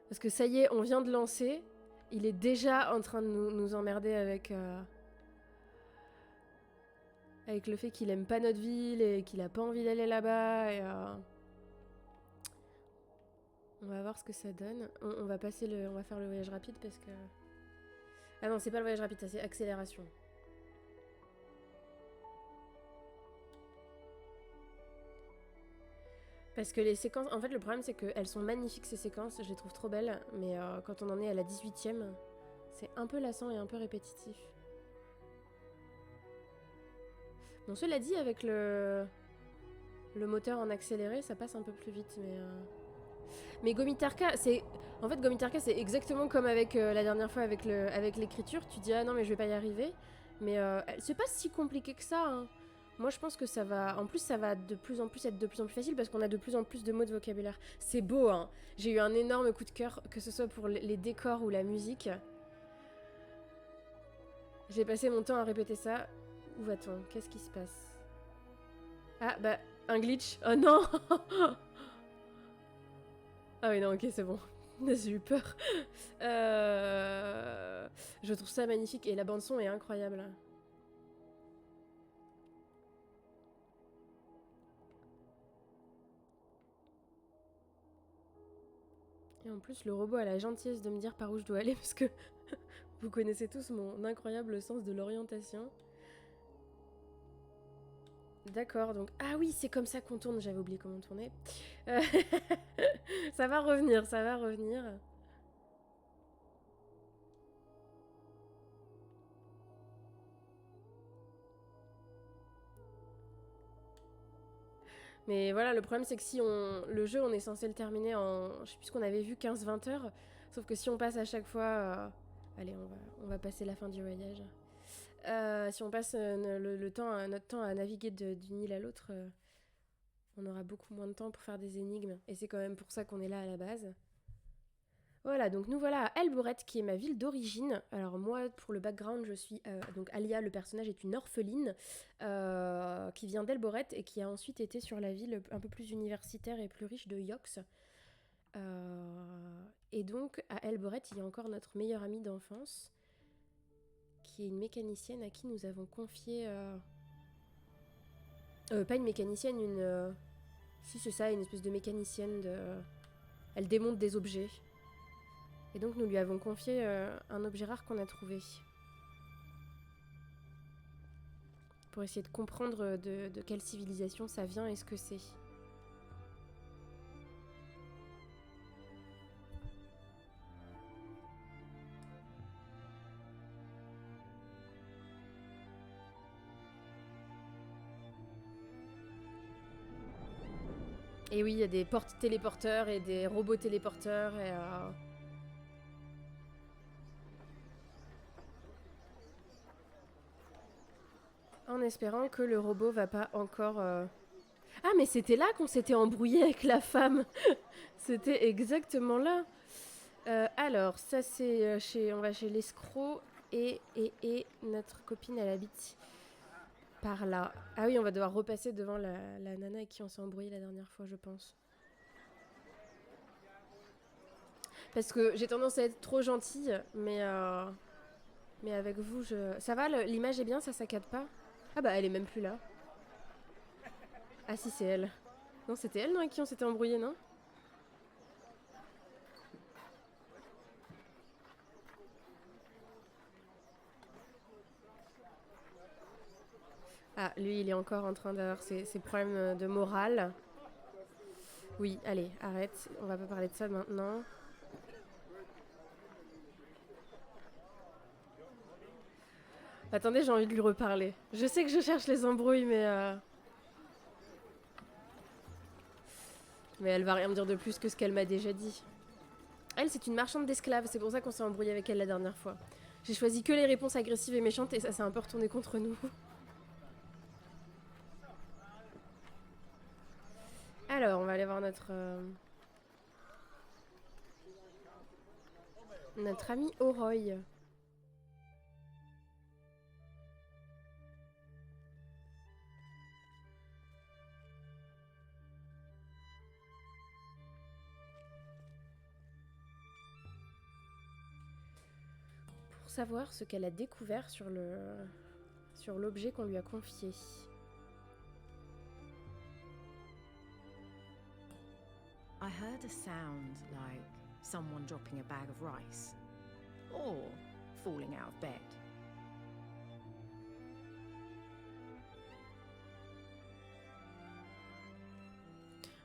Parce que ça y est, on vient de lancer. Il est déjà en train de nous emmerder avec le fait qu'il aime pas notre ville et qu'il a pas envie d'aller là-bas. On va voir ce que ça donne. On va on va faire le voyage rapide parce que. Ah non, c'est pas le voyage rapide, ça c'est accélération. Parce que les séquences. En fait, le problème c'est qu'elles sont magnifiques ces séquences, je les trouve trop belles, mais quand on en est à la 18ème, c'est un peu lassant et un peu répétitif. Bon, cela dit, avec le moteur en accéléré, ça passe un peu plus vite, mais Gomitarka, c'est. En fait, Gomitarka, c'est exactement comme avec la dernière fois avec l'écriture. Tu dis, ah non, mais je vais pas y arriver. Mais c'est pas si compliqué que ça. Hein. Moi, je pense que ça va. En plus, ça va de plus en plus être de plus en plus facile parce qu'on a de plus en plus de mots de vocabulaire. C'est beau, hein. J'ai eu un énorme coup de cœur, que ce soit pour les décors ou la musique. J'ai passé mon temps à répéter ça. Où va-t-on? Qu'est-ce qui se passe? Ah, bah, un glitch. Oh non. Ah oui, non, ok, c'est bon. J'ai eu peur. Je trouve ça magnifique et la bande-son est incroyable. Et en plus, le robot a la gentillesse de me dire par où je dois aller parce que vous connaissez tous mon incroyable sens de l'orientation. D'accord, donc. Ah oui, c'est comme ça qu'on tourne, j'avais oublié comment on tournait. Euh, ça va revenir, ça va revenir. Mais voilà, le problème c'est que si on. Le jeu, on est censé le terminer en. Je sais plus ce qu'on avait vu, 15-20 heures. Sauf que si on passe à chaque fois. Allez, on va passer la fin du voyage. Si on passe notre temps à naviguer d'une île à l'autre, on aura beaucoup moins de temps pour faire des énigmes. Et c'est quand même pour ça qu'on est là à la base. Voilà, donc nous voilà à Elboret, qui est ma ville d'origine. Alors moi, pour le background, je suis... donc Alia, le personnage, est une orpheline qui vient d'Elboret et qui a ensuite été sur la ville un peu plus universitaire et plus riche de Yox. Et donc, à Elboret, il y a encore notre meilleure amie d'enfance, qui est une mécanicienne à qui nous avons confié... pas une mécanicienne, une... Si, c'est ça, une espèce de mécanicienne de... Elle démonte des objets. Et donc nous lui avons confié un objet rare qu'on a trouvé. Pour essayer de comprendre de quelle civilisation ça vient et ce que c'est. Et oui, il y a des portes téléporteurs et des robots téléporteurs et... En espérant que le robot va pas encore... Ah, mais c'était là qu'on s'était embrouillé avec la femme. C'était exactement là. Alors, ça c'est on va chez l'escroc et notre copine elle habite par là. Ah oui, on va devoir repasser devant la nana avec qui on s'est embrouillé la dernière fois, je pense. Parce que j'ai tendance à être trop gentille, mais avec vous, ça va, l'image est bien, ça saccade pas. Ah bah elle est même plus là. Ah si, c'est elle. Non, c'était elle, non, avec qui on s'était embrouillé, non? Ah, lui, il est encore en train d'avoir ses problèmes de morale. Oui, allez, arrête. On va pas parler de ça maintenant. Attendez, j'ai envie de lui reparler. Je sais que je cherche les embrouilles, mais elle va rien me dire de plus que ce qu'elle m'a déjà dit. Elle, c'est une marchande d'esclaves. C'est pour ça qu'on s'est embrouillé avec elle la dernière fois. J'ai choisi que les réponses agressives et méchantes et ça s'est un peu retourné contre nous. Alors, on va aller voir notre ami Oroy. Pour savoir ce qu'elle a découvert sur l'objet qu'on lui a confié. I heard a sound like someone dropping a bag of rice or falling out of bed.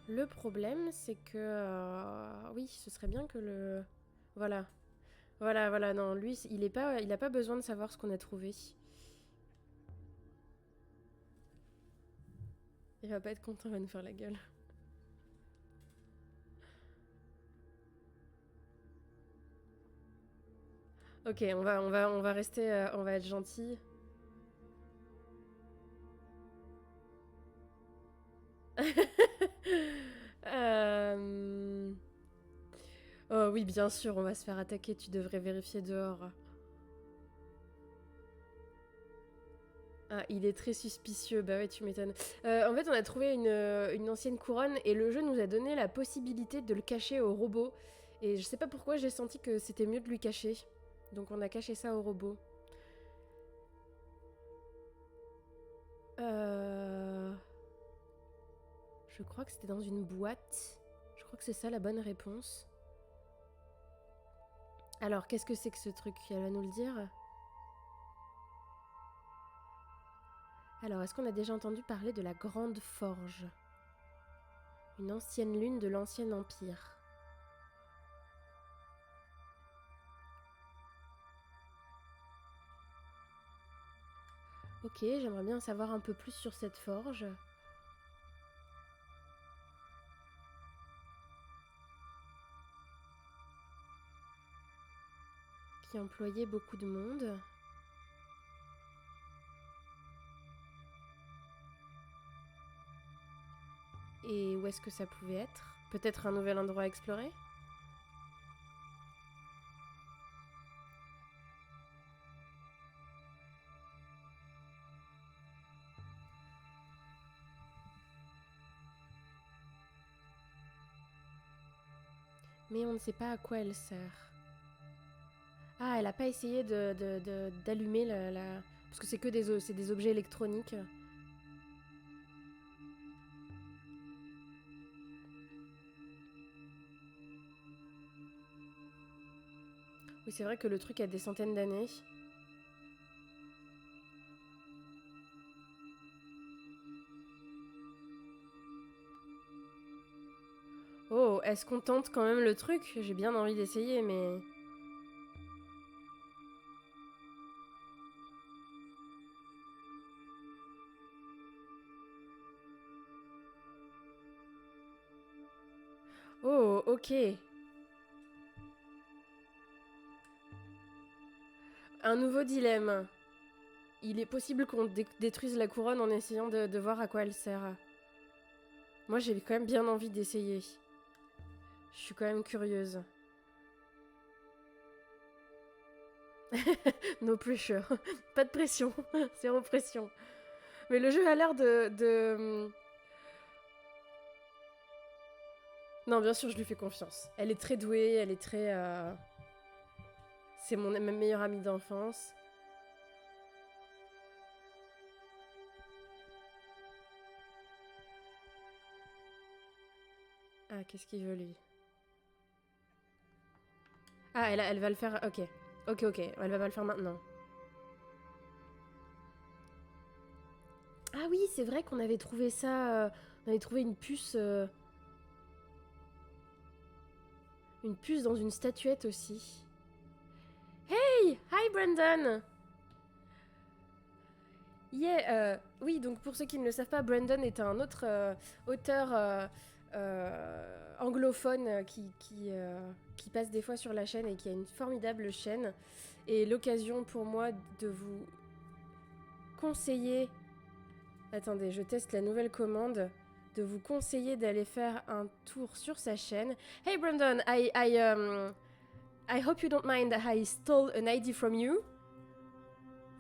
Le problème, c'est que... oui, ce serait bien que le... Voilà. Voilà, non, lui, il a pas besoin de savoir ce qu'on a trouvé. Il va pas être content, il va nous faire la gueule. Ok, on va rester... on va être gentil. Oh oui, bien sûr, on va se faire attaquer, tu devrais vérifier dehors. Ah, il est très suspicieux, bah ouais, tu m'étonnes. En fait, on a trouvé une ancienne couronne et le jeu nous a donné la possibilité de le cacher au robot. Et je sais pas pourquoi j'ai senti que c'était mieux de lui cacher. Donc on a caché ça au robot. Je crois que c'était dans une boîte. Je crois que c'est ça la bonne réponse. Alors, qu'est-ce que c'est que ce truc? Elle va nous le dire? Alors, est-ce qu'on a déjà entendu parler de la Grande Forge? Une ancienne lune de l'Ancien Empire. Ok, j'aimerais bien en savoir un peu plus sur cette forge. Qui employait beaucoup de monde. Et où est-ce que ça pouvait être? Peut-être un nouvel endroit à explorer? Mais on ne sait pas à quoi elle sert. Ah, elle a pas essayé d'allumer la... Parce que c'est que c'est des objets électroniques. Oui, c'est vrai que le truc a des centaines d'années. Oh, est-ce qu'on tente quand même le truc? J'ai bien envie d'essayer, mais... Oh, ok. Un nouveau dilemme. Il est possible qu'on détruise la couronne en essayant de voir à quoi elle sert. Moi, j'ai quand même bien envie d'essayer. Je suis quand même curieuse. No pressure. Pas de pression. Zéro pression. Mais le jeu a l'air de... Non, bien sûr, je lui fais confiance. Elle est très douée, elle est très... C'est ma meilleure amie d'enfance. Ah, qu'est-ce qu'il veut, lui? Ah, elle va le faire... Ok. Ok. Elle va pas le faire maintenant. Ah oui, c'est vrai qu'on avait trouvé ça... on avait trouvé une puce... Une puce dans une statuette aussi. Hey! Hi, Brandon! Yeah, oui, donc pour ceux qui ne le savent pas, Brandon est un autre auteur anglophone qui passe des fois sur la chaîne et qui a une formidable chaîne. Et l'occasion pour moi de vous conseiller... Attendez, je teste la nouvelle commande. De vous conseiller d'aller faire un tour sur sa chaîne. Hey Brandon, I hope you don't mind that I stole an ID from you.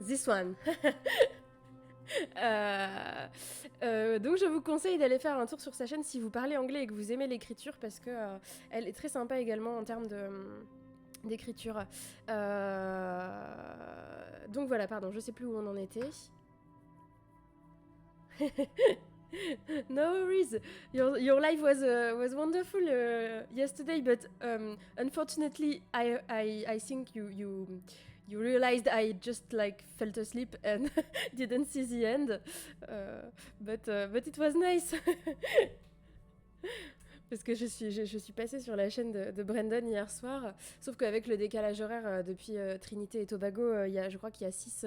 This one. Donc je vous conseille d'aller faire un tour sur sa chaîne si vous parlez anglais et que vous aimez l'écriture parce que elle est très sympa également en termes d'écriture. Donc voilà, pardon, je sais plus où on en était. No worries. Your live was wonderful yesterday, but unfortunately, I think you realized I just like fell asleep and didn't see the end. But it was nice. Parce que je suis passée sur la chaîne de Brandon hier soir, sauf qu'avec le décalage horaire depuis Trinité et Tobago, je crois qu'il y a 6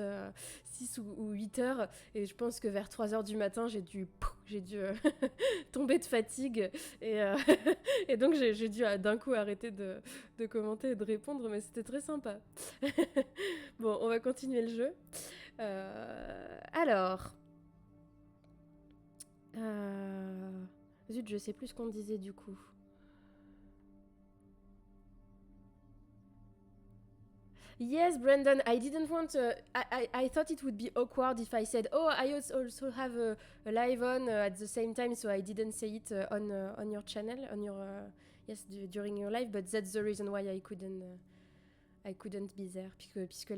ou 8 heures, et je pense que vers 3 heures du matin, j'ai dû tomber de fatigue, et, et donc j'ai dû d'un coup arrêter de commenter et de répondre, mais c'était très sympa. Bon, on va continuer le jeu. Alors... Zut, je sais plus ce qu'on disait du coup. Yes, Brandon, I didn't want... I thought it would be awkward if I said, oh, I also have a live on at the same time, so I didn't say it on your channel, on your... yes, during your live, but that's the reason why I couldn't be there, puisque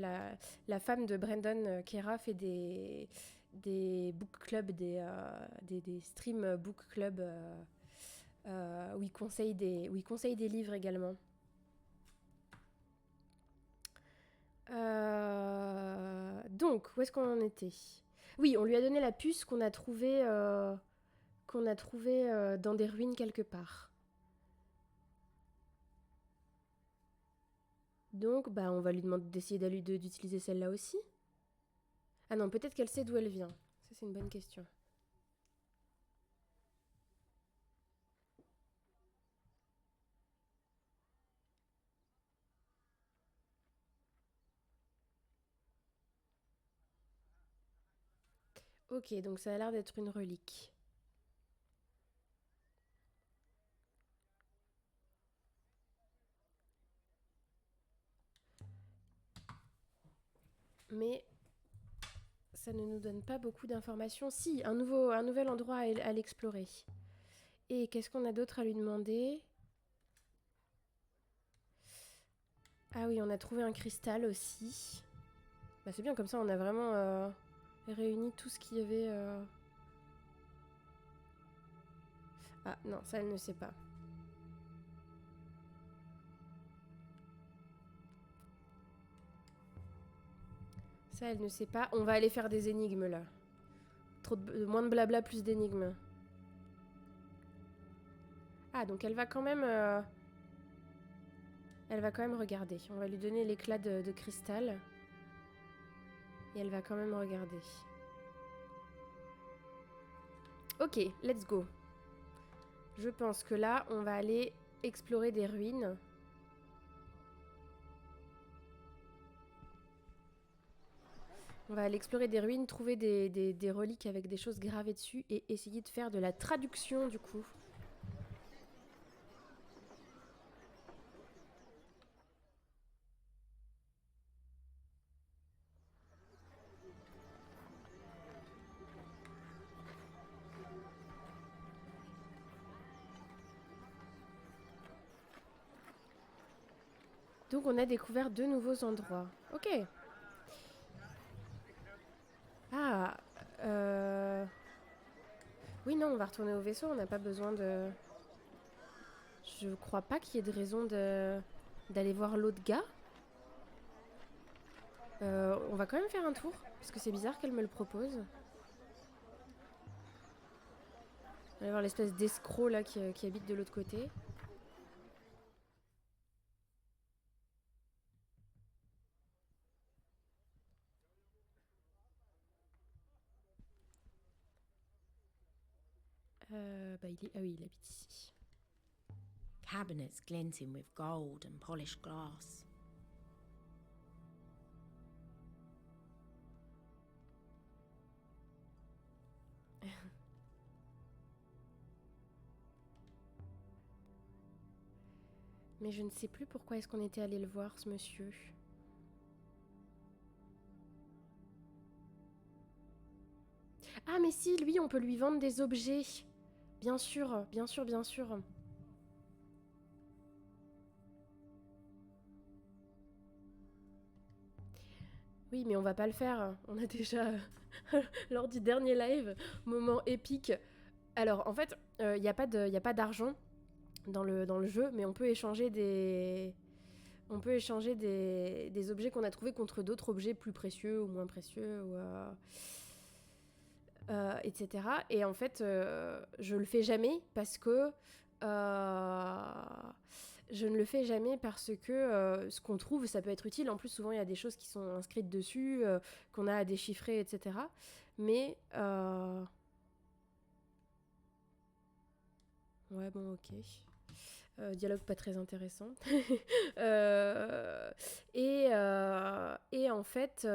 la femme de Brandon, Kera, fait des book clubs, des stream book clubs où il conseille des livres également. Donc, où est-ce qu'on en était? Oui, on lui a donné la puce qu'on a trouvée dans des ruines quelque part. Donc, bah, on va lui demander d'essayer d'utiliser celle-là aussi. Ah non, peut-être qu'elle sait d'où elle vient. Ça, c'est une bonne question. Ok, donc ça a l'air d'être une relique. Mais ça ne nous donne pas beaucoup d'informations. Si, un nouvel endroit à l'explorer. Et qu'est-ce qu'on a d'autre à lui demander? Ah oui, on a trouvé un cristal aussi. Bah c'est bien, comme ça on a vraiment réuni tout ce qu'il y avait... Ah non, ça elle ne sait pas. Ça elle ne sait pas. On va aller faire des énigmes là. Moins de blabla, plus d'énigmes. Ah, donc elle va quand même... Elle va quand même regarder. On va lui donner l'éclat de cristal. Et elle va quand même regarder. Ok, let's go. Je pense que là, on va aller explorer des ruines. On va aller explorer des ruines, trouver des reliques avec des choses gravées dessus et essayer de faire de la traduction du coup. Donc on a découvert 2 nouveaux endroits. Ok. Ah. Oui, non, on va retourner au vaisseau. On n'a pas besoin de... Je crois pas qu'il y ait de raison d'aller voir l'autre gars. On va quand même faire un tour. Parce que c'est bizarre qu'elle me le propose. On va aller voir l'espèce d'escroc là qui habite de l'autre côté. Bah il est... Ah oui, il habite ici. Cabinets glinting with gold and polished glass. Mais je ne sais plus pourquoi est-ce qu'on était allé le voir, ce monsieur. Ah mais si, lui, on peut lui vendre des objets. Bien sûr, bien sûr, bien sûr. Oui, mais on va pas le faire. On a déjà, lors du dernier live, moment épique. Alors, en fait, il n'y a pas d'argent dans le jeu, mais on peut échanger des objets qu'on a trouvés contre d'autres objets plus précieux ou moins précieux, ou, etc. Et en fait, je le fais jamais parce que... je ne le fais jamais parce que ce qu'on trouve, ça peut être utile. En plus, souvent, il y a des choses qui sont inscrites dessus, qu'on a à déchiffrer, etc. Mais... Ouais, bon, ok. Dialogue pas très intéressant. Et en fait...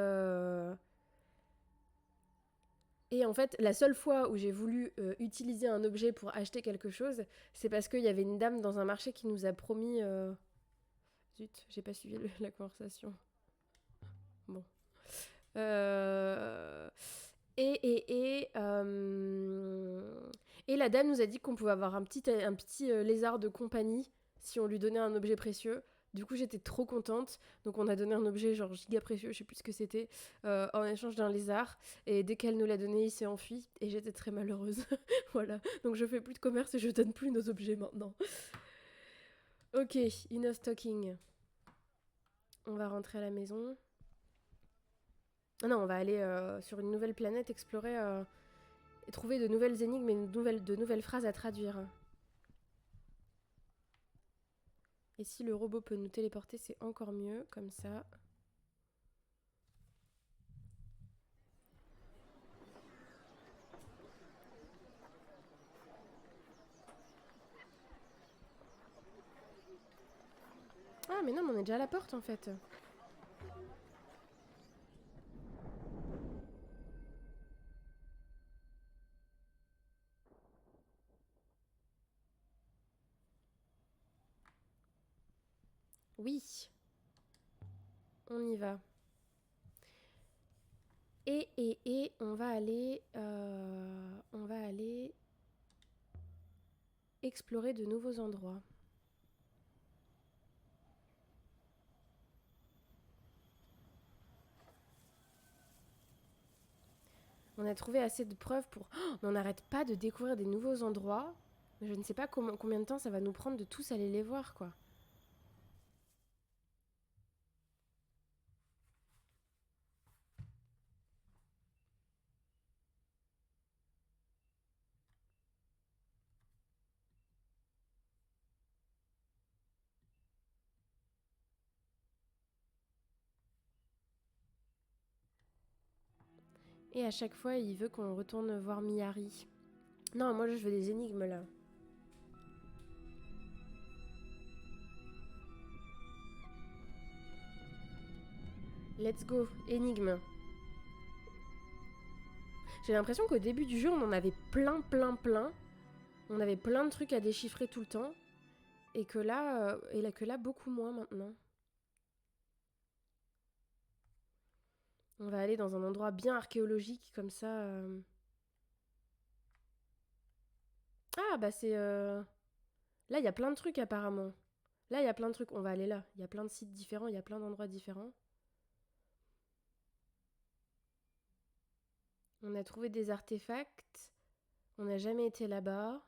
Et en fait, la seule fois où j'ai voulu utiliser un objet pour acheter quelque chose, c'est parce qu'il y avait une dame dans un marché qui nous a promis... Zut, j'ai pas suivi la conversation. Bon. Euh... Et la dame nous a dit qu'on pouvait avoir un petit lézard de compagnie si on lui donnait un objet précieux. Du coup, j'étais trop contente. Donc, on a donné un objet genre giga précieux, je sais plus ce que c'était, en échange d'un lézard. Et dès qu'elle nous l'a donné, il s'est enfui. Et j'étais très malheureuse. Voilà. Donc, je fais plus de commerce et je donne plus nos objets maintenant. Ok, enough talking. On va rentrer à la maison. Ah non, on va aller sur une nouvelle planète explorer et trouver de nouvelles énigmes et de nouvelles phrases à traduire. Et si le robot peut nous téléporter, c'est encore mieux, comme ça. Ah, mais non, mais on est déjà à la porte, en fait. Oui. On y va. Et on va aller... on va aller... explorer de nouveaux endroits. On a trouvé assez de preuves pour... Oh, mais on n'arrête pas de découvrir des nouveaux endroits. Je ne sais pas combien de temps ça va nous prendre de tous aller les voir, quoi. Et à chaque fois, il veut qu'on retourne voir Miyari. Non, moi je veux des énigmes là. Let's go, énigme. J'ai l'impression qu'au début du jeu, on en avait plein. On avait plein de trucs à déchiffrer tout le temps. Et que là, beaucoup moins maintenant. On va aller dans un endroit bien archéologique, comme ça. Ah, bah c'est... Là, il y a plein de trucs, apparemment. Là, il y a plein de trucs. On va aller là. Il y a plein de sites différents, il y a plein d'endroits différents. On a trouvé des artefacts. On n'a jamais été là-bas.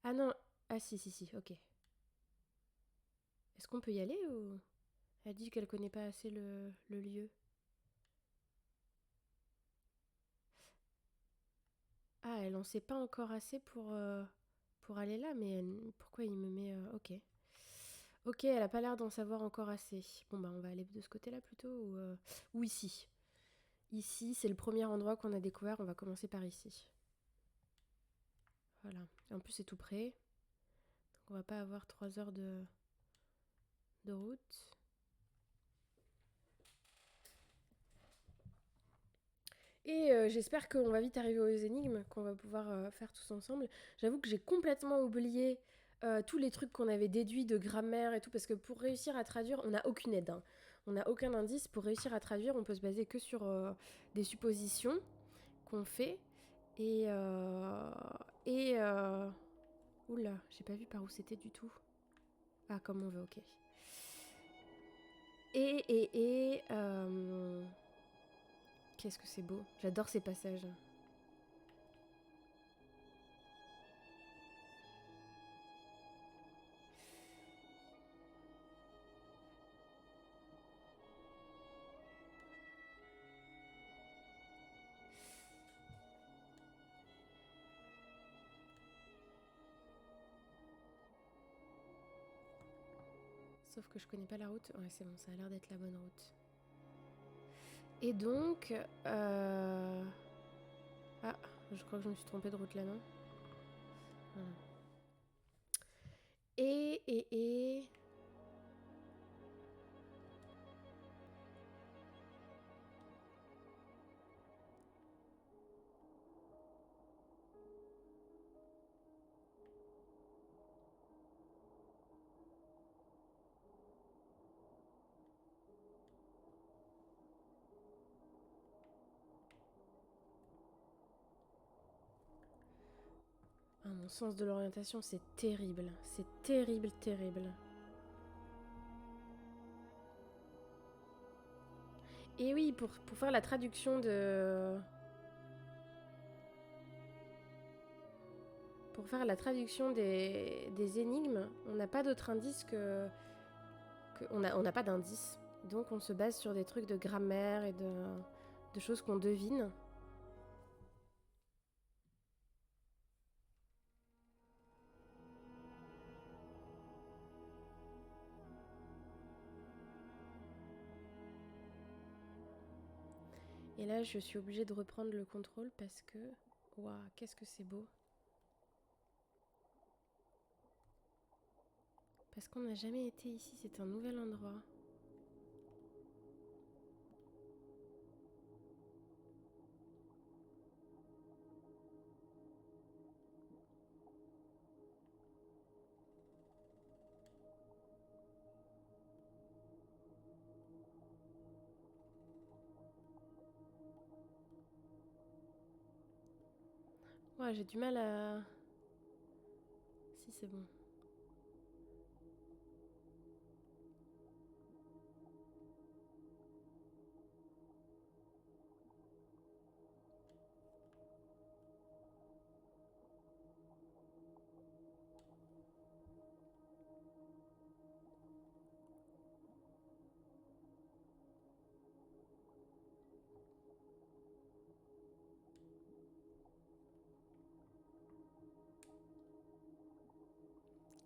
Ah non. Ah si, ok. Est-ce qu'on peut y aller ou... Elle dit qu'elle connaît pas assez le lieu. Ah, elle en sait pas encore assez pour aller là, mais pourquoi il me met... Ok. Ok, elle a pas l'air d'en savoir encore assez. Bon bah on va aller de ce côté-là plutôt ou ici. Ici, c'est le premier endroit qu'on a découvert, on va commencer par ici. Voilà. En plus c'est tout près. Donc on va pas avoir 3 heures de route. Et j'espère qu'on va vite arriver aux énigmes, qu'on va pouvoir faire tous ensemble. J'avoue que j'ai complètement oublié tous les trucs qu'on avait déduits de grammaire et tout, parce que pour réussir à traduire, on n'a aucune aide. Hein. On n'a aucun indice. Pour réussir à traduire, on peut se baser que sur des suppositions qu'on fait. Et... Oula, j'ai pas vu par où c'était du tout. Ah, comme on veut, ok. Qu'est-ce que c'est beau. J'adore ces passages. Sauf que je connais pas la route. Ouais, c'est bon, ça a l'air d'être la bonne route. Et donc... Ah, je crois que je me suis trompée de route là, non? Voilà. Et... Ah, mon sens de l'orientation, c'est terrible. C'est terrible, terrible. Et oui, pour faire la traduction de... Pour faire la traduction des énigmes, on n'a pas d'autre indice on n'a pas d'indice. Donc on se base sur des trucs de grammaire et de choses qu'on devine. Et là, je suis obligée de reprendre le contrôle parce que... Waouh, qu'est-ce que c'est beau. Parce qu'on n'a jamais été ici, c'est un nouvel endroit. Ouais, j'ai du mal à... Si, c'est bon.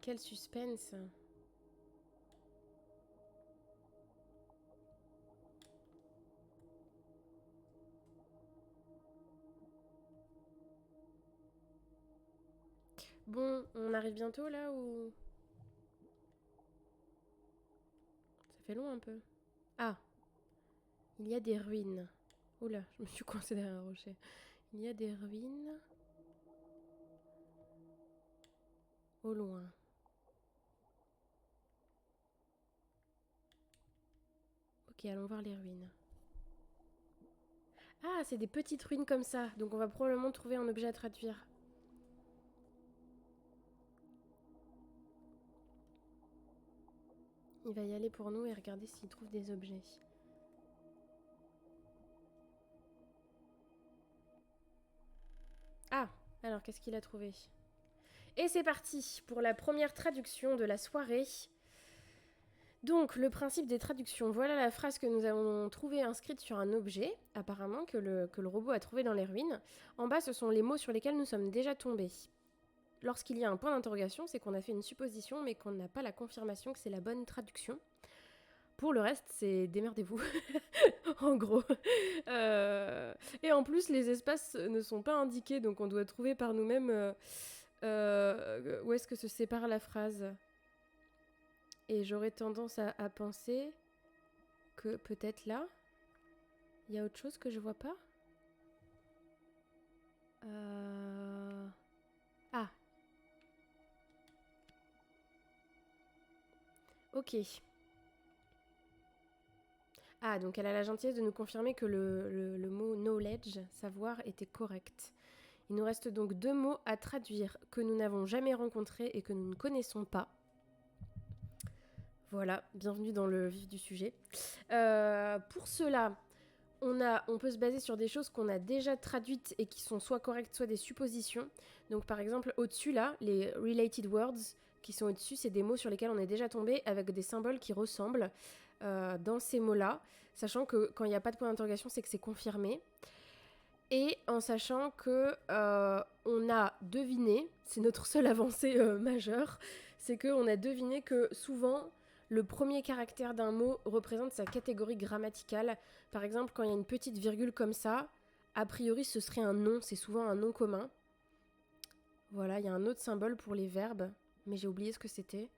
Quel suspense. Bon, on arrive bientôt là ou... Ça fait long un peu. Ah, il y a des ruines. Oula, je me suis coincée derrière un rocher. Il y a des ruines. Au loin. Ok, allons voir les ruines. Ah, c'est des petites ruines comme ça. Donc on va probablement trouver un objet à traduire. Il va y aller pour nous et regarder s'il trouve des objets. Ah, alors qu'est-ce qu'il a trouvé? Et c'est parti pour la première traduction de la soirée. Donc, le principe des traductions. Voilà la phrase que nous avons trouvée inscrite sur un objet, apparemment, que le robot a trouvé dans les ruines. En bas, ce sont les mots sur lesquels nous sommes déjà tombés. Lorsqu'il y a un point d'interrogation, c'est qu'on a fait une supposition, mais qu'on n'a pas la confirmation que c'est la bonne traduction. Pour le reste, c'est démerdez-vous, en gros. Et en plus, les espaces ne sont pas indiqués, donc on doit trouver par nous-mêmes où est-ce que se sépare la phrase. Et j'aurais tendance à penser que peut-être là, il y a autre chose que je vois pas. Ah. Ok. Ah, donc elle a la gentillesse de nous confirmer que le mot knowledge, savoir, était correct. Il nous reste donc 2 mots à traduire que nous n'avons jamais rencontrés et que nous ne connaissons pas. Voilà, bienvenue dans le vif du sujet. Pour cela, on peut se baser sur des choses qu'on a déjà traduites et qui sont soit correctes, soit des suppositions. Donc par exemple, au-dessus là, les related words qui sont au-dessus, c'est des mots sur lesquels on est déjà tombé avec des symboles qui ressemblent dans ces mots-là, sachant que quand il n'y a pas de point d'interrogation, c'est que c'est confirmé. Et en sachant que on a deviné, c'est notre seule avancée majeure, c'est qu'on a deviné que souvent le premier caractère d'un mot représente sa catégorie grammaticale. Par exemple, quand il y a une petite virgule comme ça, a priori ce serait un nom, c'est souvent un nom commun. Voilà, il y a un autre symbole pour les verbes, mais j'ai oublié ce que c'était.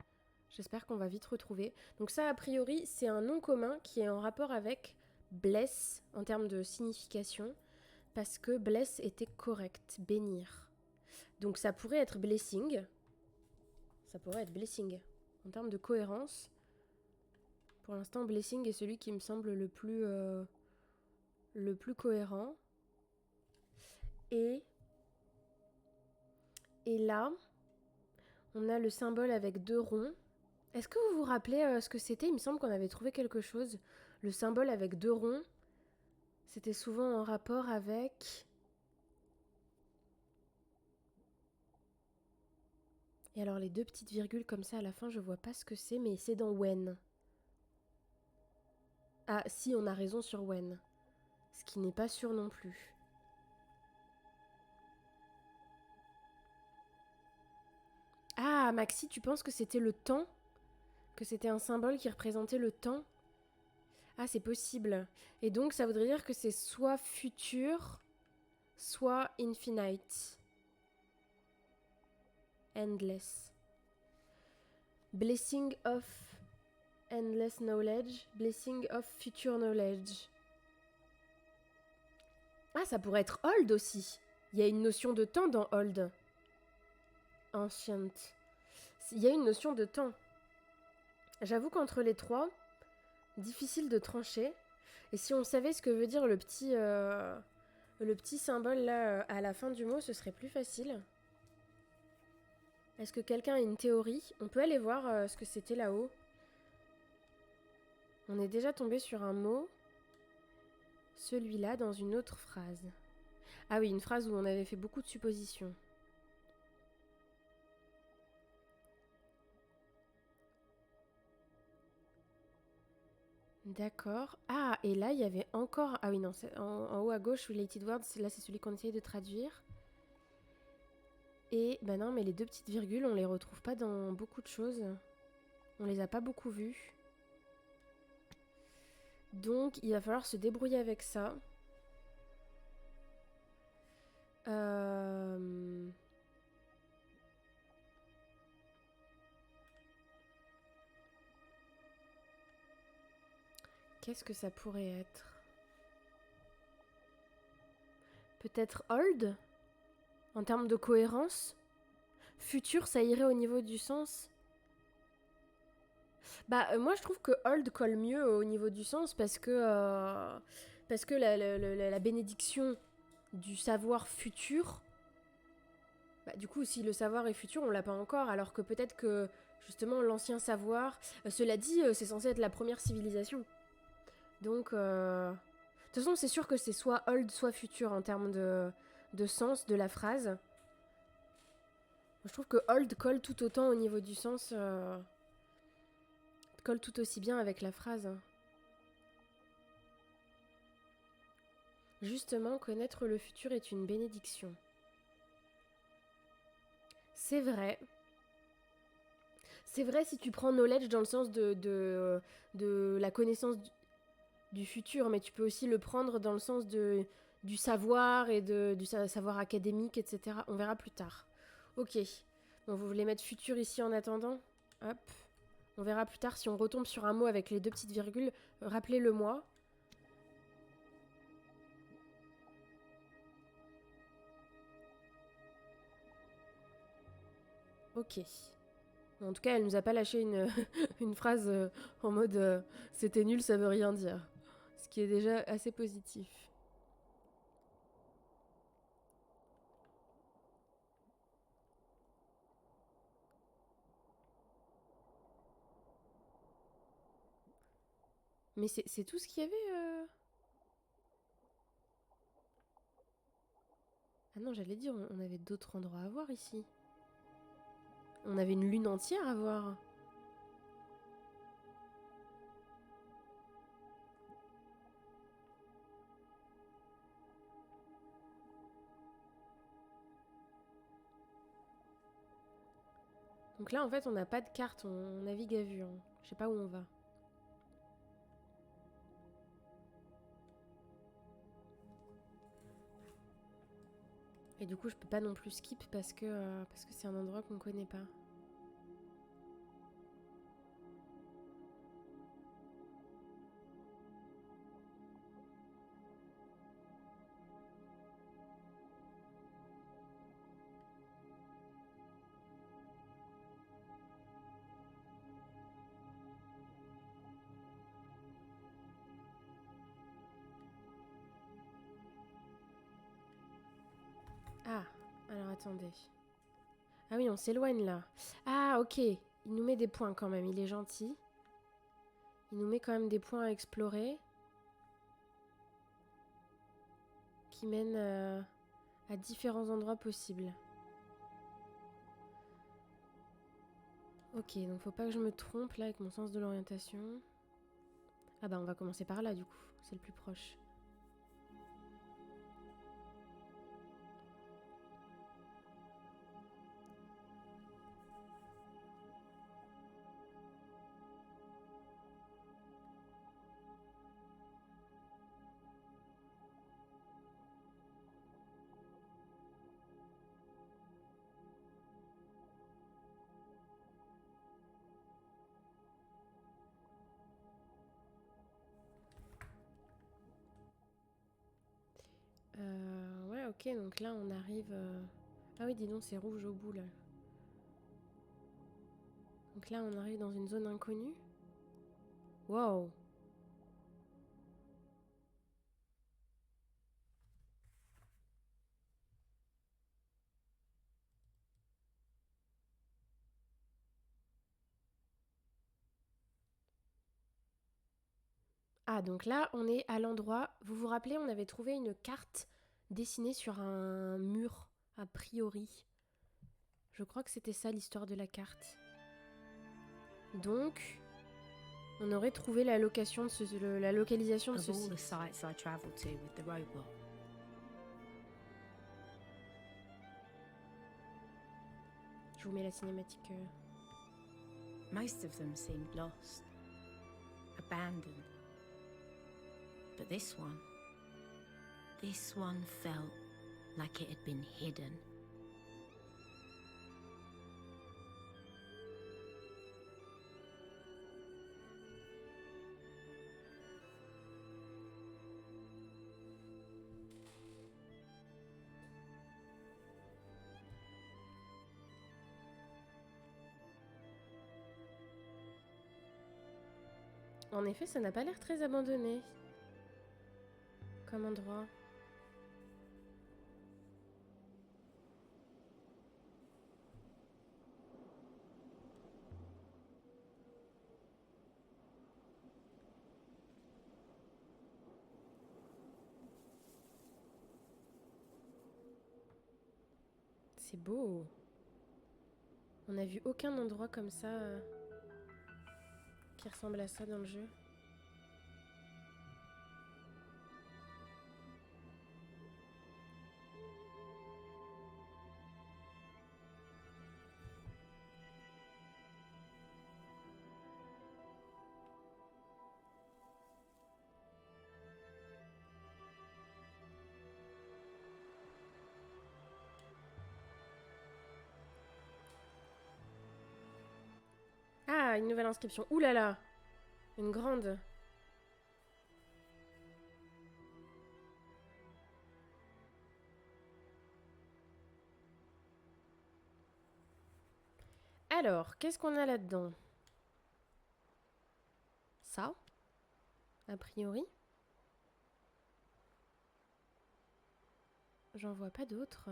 J'espère qu'on va vite retrouver. Donc ça, a priori, c'est un nom commun qui est en rapport avec bless en termes de signification. Parce que bless était correct, bénir. Donc ça pourrait être blessing. Ça pourrait être blessing. En termes de cohérence, pour l'instant, blessing est celui qui me semble le plus cohérent. Et là, on a le symbole avec 2 ronds. Est-ce que vous vous rappelez ce que c'était? Il me semble qu'on avait trouvé quelque chose. Le symbole avec 2 ronds, c'était souvent en rapport avec... Et alors les 2 petites virgules comme ça à la fin, je vois pas ce que c'est, mais c'est dans when. Ah si, on a raison sur when. Ce qui n'est pas sûr non plus. Ah, Maxi, tu penses que c'était le temps? Que c'était un symbole qui représentait le temps? Ah, c'est possible. Et donc, ça voudrait dire que c'est soit futur, soit infinite. Endless. Blessing of endless knowledge. Blessing of future knowledge. Ah, ça pourrait être old aussi. Il y a une notion de temps dans old. Ancient. Il y a une notion de temps. J'avoue qu'entre les 3, difficile de trancher. Et si on savait ce que veut dire le petit symbole là à la fin du mot, ce serait plus facile. Est-ce que quelqu'un a une théorie? On peut aller voir ce que c'était là-haut. On est déjà tombé sur un mot. Celui-là dans une autre phrase. Ah oui, une phrase où on avait fait beaucoup de suppositions. D'accord. Ah, et là, il y avait encore... Ah oui, non, en haut à gauche, Related Words, là, c'est celui qu'on essayait de traduire. Et, bah non, mais les 2 petites virgules, on les retrouve pas dans beaucoup de choses. On les a pas beaucoup vues. Donc, il va falloir se débrouiller avec ça. Qu'est-ce que ça pourrait être? peut-être old, en termes de cohérence. Futur, ça irait au niveau du sens. Moi, je trouve que old colle mieux au niveau du sens parce que la bénédiction du savoir futur, du coup, si le savoir est futur, on l'a pas encore, alors que peut-être que, justement, l'ancien savoir... cela dit, c'est censé être la première civilisation. Donc, de toute façon, c'est sûr que c'est soit old, soit futur en termes de sens de la phrase. Je trouve que old colle tout autant au niveau du sens, colle tout aussi bien avec la phrase. Justement, connaître le futur est une bénédiction. C'est vrai. C'est vrai si tu prends knowledge dans le sens de la connaissance du futur, mais tu peux aussi le prendre dans le sens du savoir et du savoir académique, etc. On verra plus tard. Ok. Bon, vous voulez mettre futur ici en attendant? Hop. On verra plus tard si on retombe sur un mot avec les 2 petites virgules. Rappelez-le moi. Ok. En tout cas, elle nous a pas lâché une phrase en mode c'était nul, ça veut rien dire. Ce qui est déjà assez positif. Mais c'est tout ce qu'il y avait Ah non, j'allais dire, on avait d'autres endroits à voir ici. On avait une lune entière à voir. Donc là, en fait, on n'a pas de carte, on navigue à vue. Hein. Je sais pas où on va. Et du coup, je peux pas non plus skip parce que c'est un endroit qu'on connaît pas. Ah, alors attendez. Ah oui, on s'éloigne là. Ah, ok. Il nous met des points quand même, il est gentil. Il nous met quand même des points à explorer. Qui mènent à différents endroits possibles. Ok, donc faut pas que je me trompe là avec mon sens de l'orientation. Ah bah on va commencer par là du coup, c'est le plus proche. Ouais, ok, donc là on arrive... Ah oui, dis donc, c'est rouge au bout là. Donc là on arrive dans une zone inconnue. Wow. Ah, donc là on est à l'endroit... Vous vous rappelez, on avait trouvé une carte dessinée sur un mur, a priori. Je crois que c'était ça l'histoire de la carte. Donc... On aurait trouvé la localisation de ce site. Je vous mets la cinématique. Most of them seemed lost, abandoned. But this one felt like it had been hidden. En effet, ça n'a pas l'air très abandonné comme endroit. C'est beau. On n'a vu aucun endroit comme ça qui ressemble à ça dans le jeu. Ah, une nouvelle inscription. Ouh là là, une grande. Alors, qu'est-ce qu'on a là-dedans? Ça, a priori. J'en vois pas d'autres.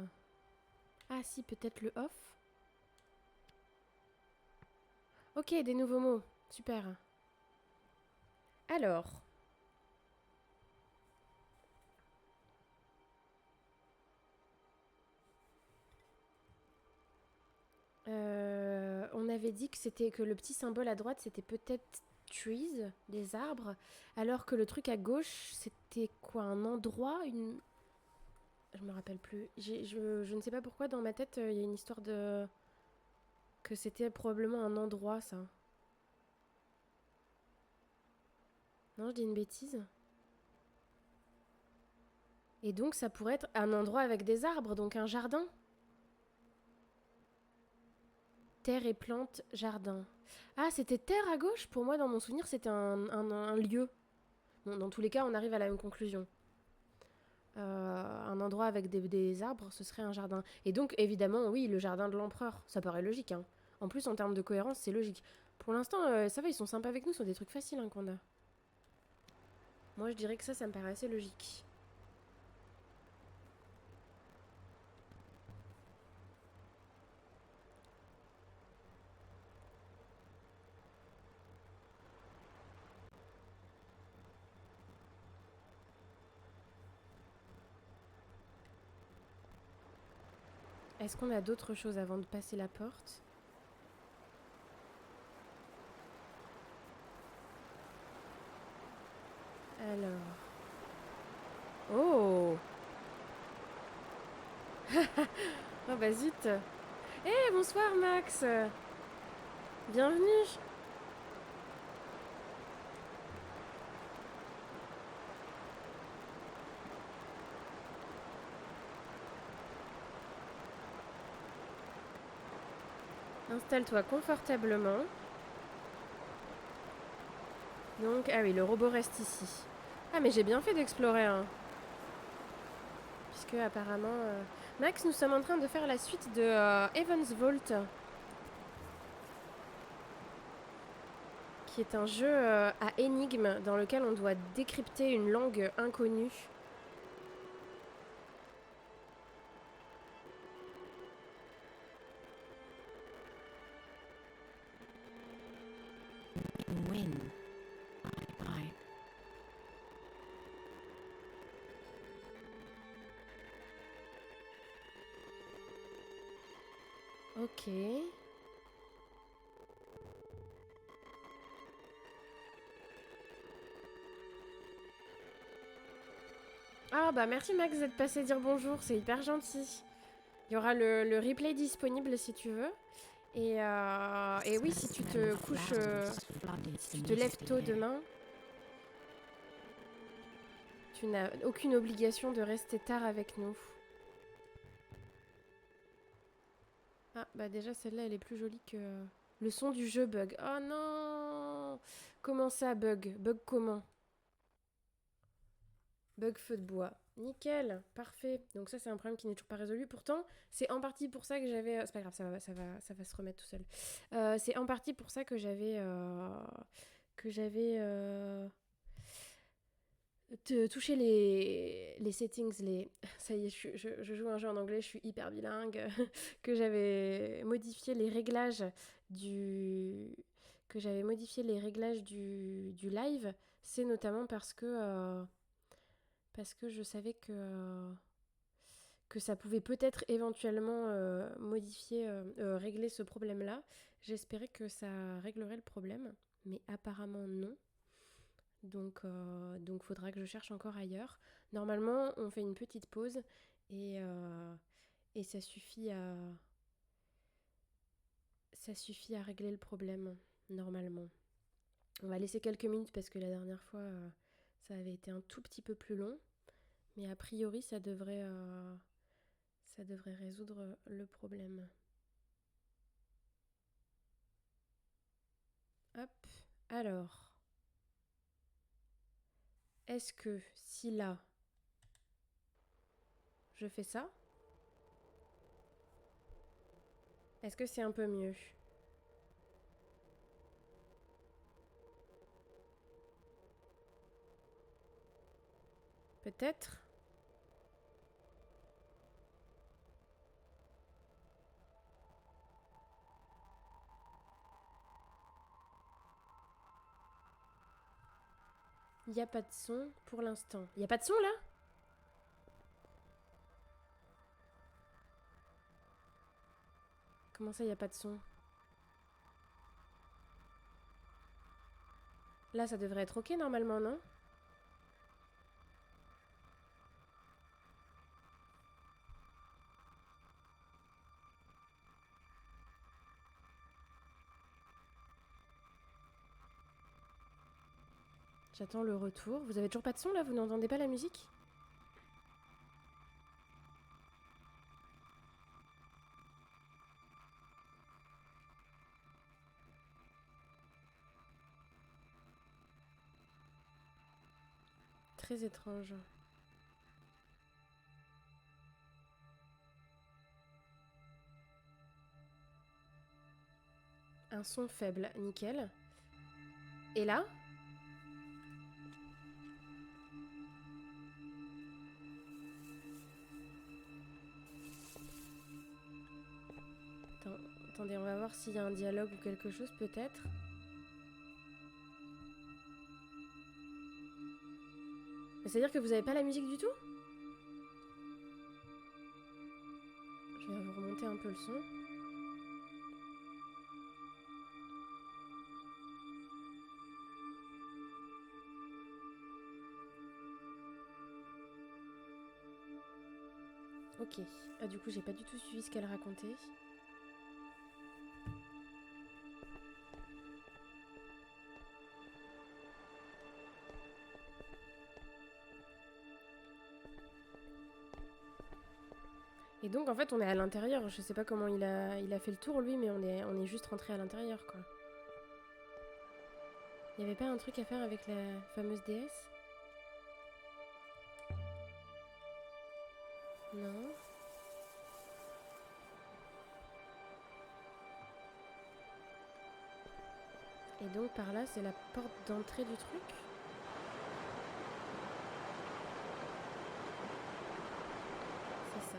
Ah si, peut-être le off. Ok, des nouveaux mots. Super. Alors. On avait dit que c'était que le petit symbole à droite, c'était peut-être trees, des arbres, alors que le truc à gauche, c'était quoi? Un endroit? Je me rappelle plus. Je ne sais pas pourquoi, dans ma tête, il y a une histoire de... que c'était probablement un endroit, ça. Non, je dis une bêtise. Et donc, ça pourrait être un endroit avec des arbres, donc un jardin. Terre et plantes, jardin. Ah, c'était terre à gauche? Pour moi, dans mon souvenir, c'était un lieu. Bon, dans tous les cas, on arrive à la même conclusion. Un endroit avec des arbres, ce serait un jardin. Et donc, évidemment, oui, le jardin de l'empereur. Ça paraît logique, hein. En plus, en termes de cohérence, c'est logique. Pour l'instant, ça va, ils sont sympas avec nous, ce sont des trucs faciles hein, qu'on a. Moi, je dirais que ça me paraît assez logique. Est-ce qu'on a d'autres choses avant de passer la porte? Alors... Oh! Oh bah zut! Eh, bonsoir Max! Bienvenue! Installe-toi confortablement. Donc, ah oui, le robot reste ici. Ah, mais j'ai bien fait d'explorer, hein. Puisque, apparemment... Max, nous sommes en train de faire la suite de Evans Vault. Qui est un jeu à énigmes dans lequel on doit décrypter une langue inconnue. Win. Bye. Ok. Ah bah merci Max d'être passé dire bonjour, c'est hyper gentil. Il y aura le replay disponible si tu veux. Et oui, si tu te couches, si tu te lèves tôt demain, tu n'as aucune obligation de rester tard avec nous. Ah bah déjà celle-là elle est plus jolie que... Le son du jeu bug. Oh non! Comment ça bug? Bug comment? Bug feu de bois. Nickel, parfait. Donc ça c'est un problème qui n'est toujours pas résolu. Pourtant, c'est en partie pour ça que j'avais... C'est pas grave, ça va se remettre tout seul. C'est en partie pour ça que que j'avais touché les settings, ça y est, je joue un jeu en anglais, je suis hyper bilingue, que j'avais modifié les réglages du du live, c'est notamment parce que je savais que ça pouvait peut-être éventuellement régler ce problème-là. J'espérais que ça réglerait le problème, mais apparemment non. Donc faudra que je cherche encore ailleurs. Normalement, on fait une petite pause et ça suffit à régler le problème, normalement. On va laisser quelques minutes parce que la dernière fois, ça avait été un tout petit peu plus long. Mais a priori, ça devrait résoudre le problème. Hop, alors, est-ce que si là, je fais ça, est-ce que c'est un peu mieux? Peut-être. Il n'y a pas de son pour l'instant. Il n'y a pas de son là? Comment ça, il n'y a pas de son? Là, ça devrait être ok normalement, non? J'attends le retour. Vous avez toujours pas de son là? Vous n'entendez pas la musique? Très étrange. Un son faible, nickel. Et là? Attendez, on va voir s'il y a un dialogue ou quelque chose peut-être. C'est-à-dire que vous avez pas la musique du tout? Je vais vous remonter un peu le son. Ok. Ah, du coup, j'ai pas du tout suivi ce qu'elle racontait. Et donc, en fait, on est à l'intérieur. Je sais pas comment il a fait le tour, lui, mais on est juste rentré à l'intérieur, quoi. Il y avait pas un truc à faire avec la fameuse déesse? Non. Et donc, par là, c'est la porte d'entrée du truc? C'est ça.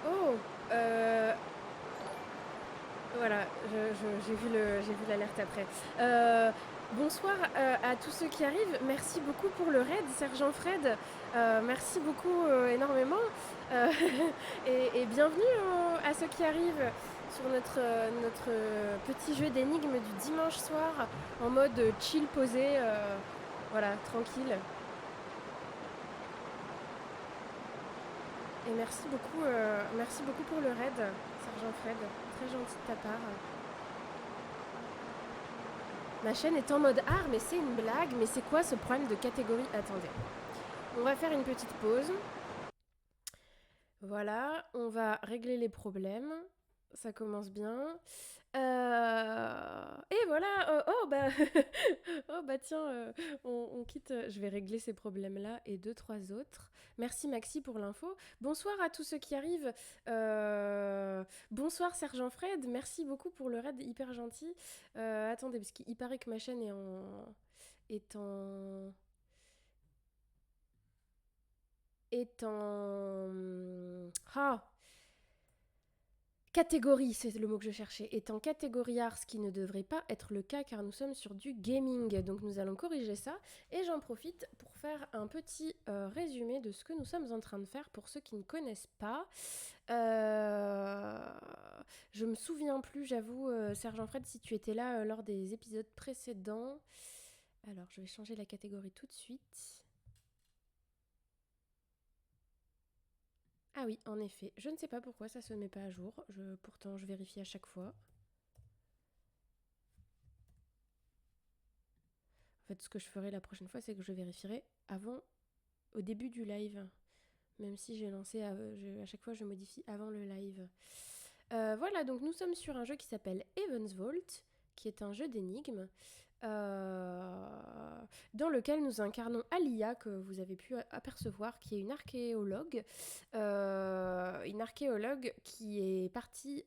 Oh, voilà, j'ai vu l'alerte après. Bonsoir à tous ceux qui arrivent. Merci beaucoup pour le raid, Sergent Fred. Merci beaucoup énormément. Euh, et bienvenue à ceux qui arrivent sur notre petit jeu d'énigmes du dimanche soir en mode chill posé. Voilà, tranquille. Et merci beaucoup pour le raid, Sergent Fred. Très gentil de ta part. Ma chaîne est en mode art, mais c'est une blague. Mais c'est quoi ce problème de catégorie? Attendez. On va faire une petite pause. Voilà, on va régler les problèmes. Ça commence bien. Et voilà, oh bah tiens, on quitte, je vais régler ces problèmes-là et deux, trois autres. Merci Maxi pour l'info. Bonsoir à tous ceux qui arrivent. Bonsoir Sergent Fred, merci beaucoup pour le raid, hyper gentil. Attendez, parce qu'il paraît que ma chaîne est en... est en... Ah, catégorie, c'est le mot que je cherchais, est en catégorie art, ce qui ne devrait pas être le cas car nous sommes sur du gaming. Donc nous allons corriger ça et j'en profite pour faire un petit résumé de ce que nous sommes en train de faire pour ceux qui ne connaissent pas. Je me souviens plus, j'avoue, Sergent Fred, si tu étais là lors des épisodes précédents. Alors je vais changer la catégorie tout de suite. Ah oui, en effet. Je ne sais pas pourquoi ça se met pas à jour. Pourtant, je vérifie à chaque fois. En fait, ce que je ferai la prochaine fois, c'est que je vérifierai au début du live. Même si j'ai lancé, à chaque fois, je modifie avant le live. Voilà, donc nous sommes sur un jeu qui s'appelle Heaven's Vault, qui est un jeu d'énigmes. Dans lequel nous incarnons Alia, que vous avez pu apercevoir, qui est une archéologue. Une archéologue qui est partie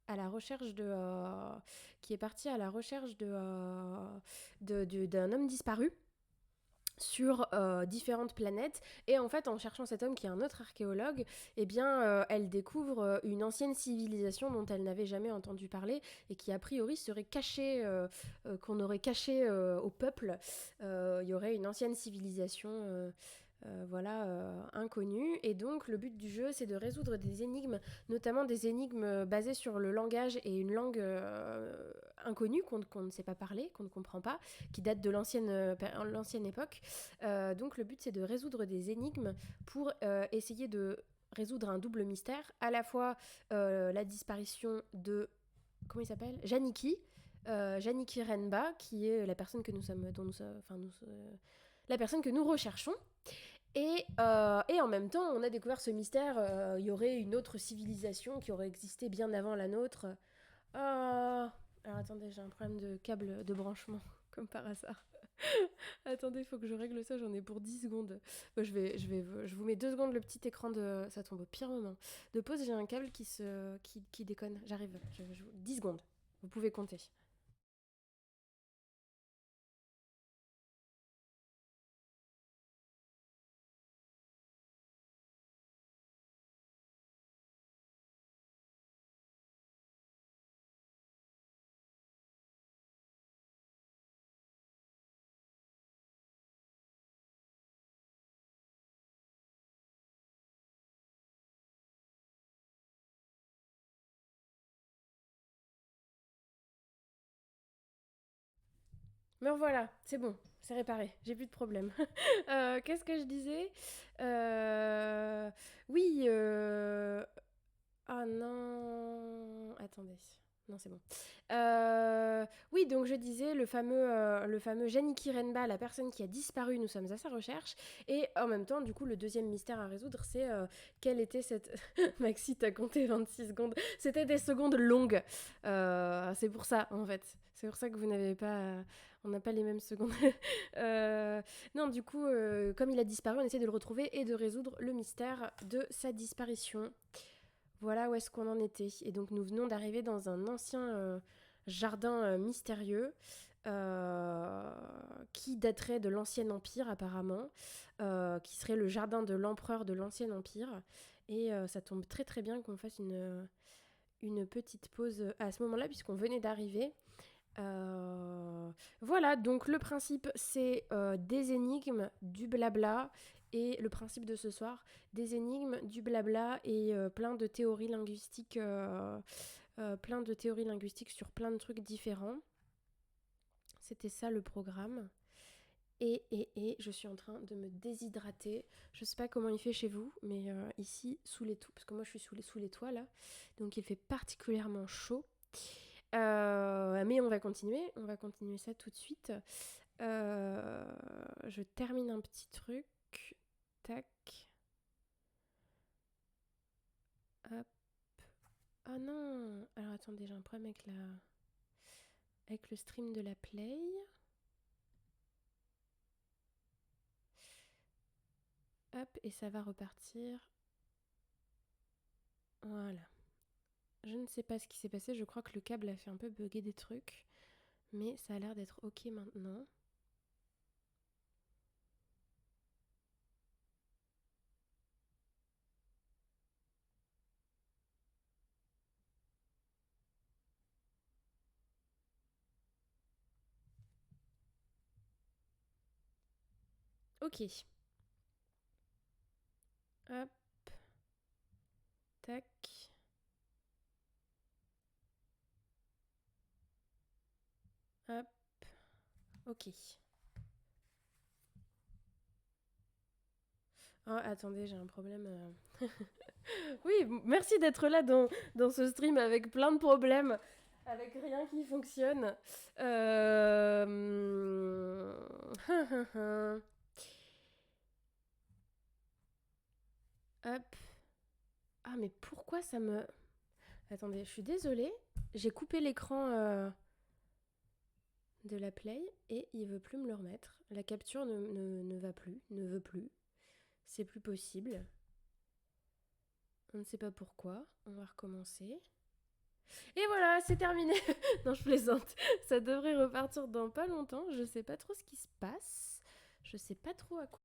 à la recherche d'un homme disparu sur différentes planètes, et en fait en cherchant cet homme qui est un autre archéologue, eh bien elle découvre une ancienne civilisation dont elle n'avait jamais entendu parler et qui a priori serait cachée, qu'on aurait cachée au peuple. Il y aurait une ancienne civilisation inconnue, et donc le but du jeu c'est de résoudre des énigmes, notamment des énigmes basées sur le langage et une langue inconnue qu'on ne sait pas parler, qu'on ne comprend pas, qui date de l'ancienne époque. Donc le but c'est de résoudre des énigmes pour essayer de résoudre un double mystère, à la fois la disparition de, comment il s'appelle, Janiki Renba, qui est la personne que la personne que nous recherchons. Et en même temps, on a découvert ce mystère. Il y aurait une autre civilisation qui aurait existé bien avant la nôtre. Alors attendez, j'ai un problème de câble de branchement, comme par hasard. Attendez, il faut que je règle ça, j'en ai pour 10 secondes. Je vous mets 2 secondes le petit écran de... Ça tombe au pire moment. De pause, j'ai un câble qui déconne. J'arrive, 10 secondes. Vous pouvez compter. Me revoilà, c'est bon, c'est réparé, j'ai plus de problème. Qu'est-ce que je disais Oui, ah non... Attendez. Non, c'est bon. Oui, donc je disais, le fameux Janiki Renba, la personne qui a disparu, nous sommes à sa recherche. Et en même temps, du coup, le deuxième mystère à résoudre, c'est quelle était cette... Maxi, t'as compté 26 secondes. C'était des secondes longues. C'est pour ça, en fait. C'est pour ça que vous n'avez pas... On n'a pas les mêmes secondes. Non, du coup, comme il a disparu, on essaie de le retrouver et de résoudre le mystère de sa disparition. Voilà où est-ce qu'on en était. Et donc nous venons d'arriver dans un ancien jardin mystérieux qui daterait de l'Ancien Empire apparemment, qui serait le jardin de l'empereur de l'Ancien Empire. Et ça tombe très très bien qu'on fasse une petite pause à ce moment-là puisqu'on venait d'arriver. Voilà, donc le principe c'est des énigmes, du blabla, et le principe de ce soir, des énigmes, du blabla et plein de théories linguistiques sur plein de trucs différents. C'était ça le programme. Et je suis en train de me déshydrater. Je sais pas comment il fait chez vous, mais ici, sous les toits, parce que moi je suis sous les toits là, donc il fait particulièrement chaud. Mais on va continuer ça tout de suite. Je termine un petit truc. Tac. Hop. Ah non. Alors attendez, j'ai un problème avec le stream de la Play. Hop, et ça va repartir. Voilà. Je ne sais pas ce qui s'est passé, je crois que le câble a fait un peu bugger des trucs. Mais ça a l'air d'être ok maintenant. Ok. Hop. Tac. Hop. Ok. Oh, attendez, j'ai un problème. Oui, merci d'être là dans ce stream avec plein de problèmes, avec rien qui fonctionne. Hop. Ah, mais pourquoi ça me... Attendez, je suis désolée. J'ai coupé l'écran de la Play et il veut plus me le remettre. La capture ne va plus, ne veut plus. C'est plus possible. On ne sait pas pourquoi. On va recommencer. Et voilà, c'est terminé. Non, je plaisante. Ça devrait repartir dans pas longtemps. Je sais pas trop ce qui se passe. Je sais pas trop à quoi.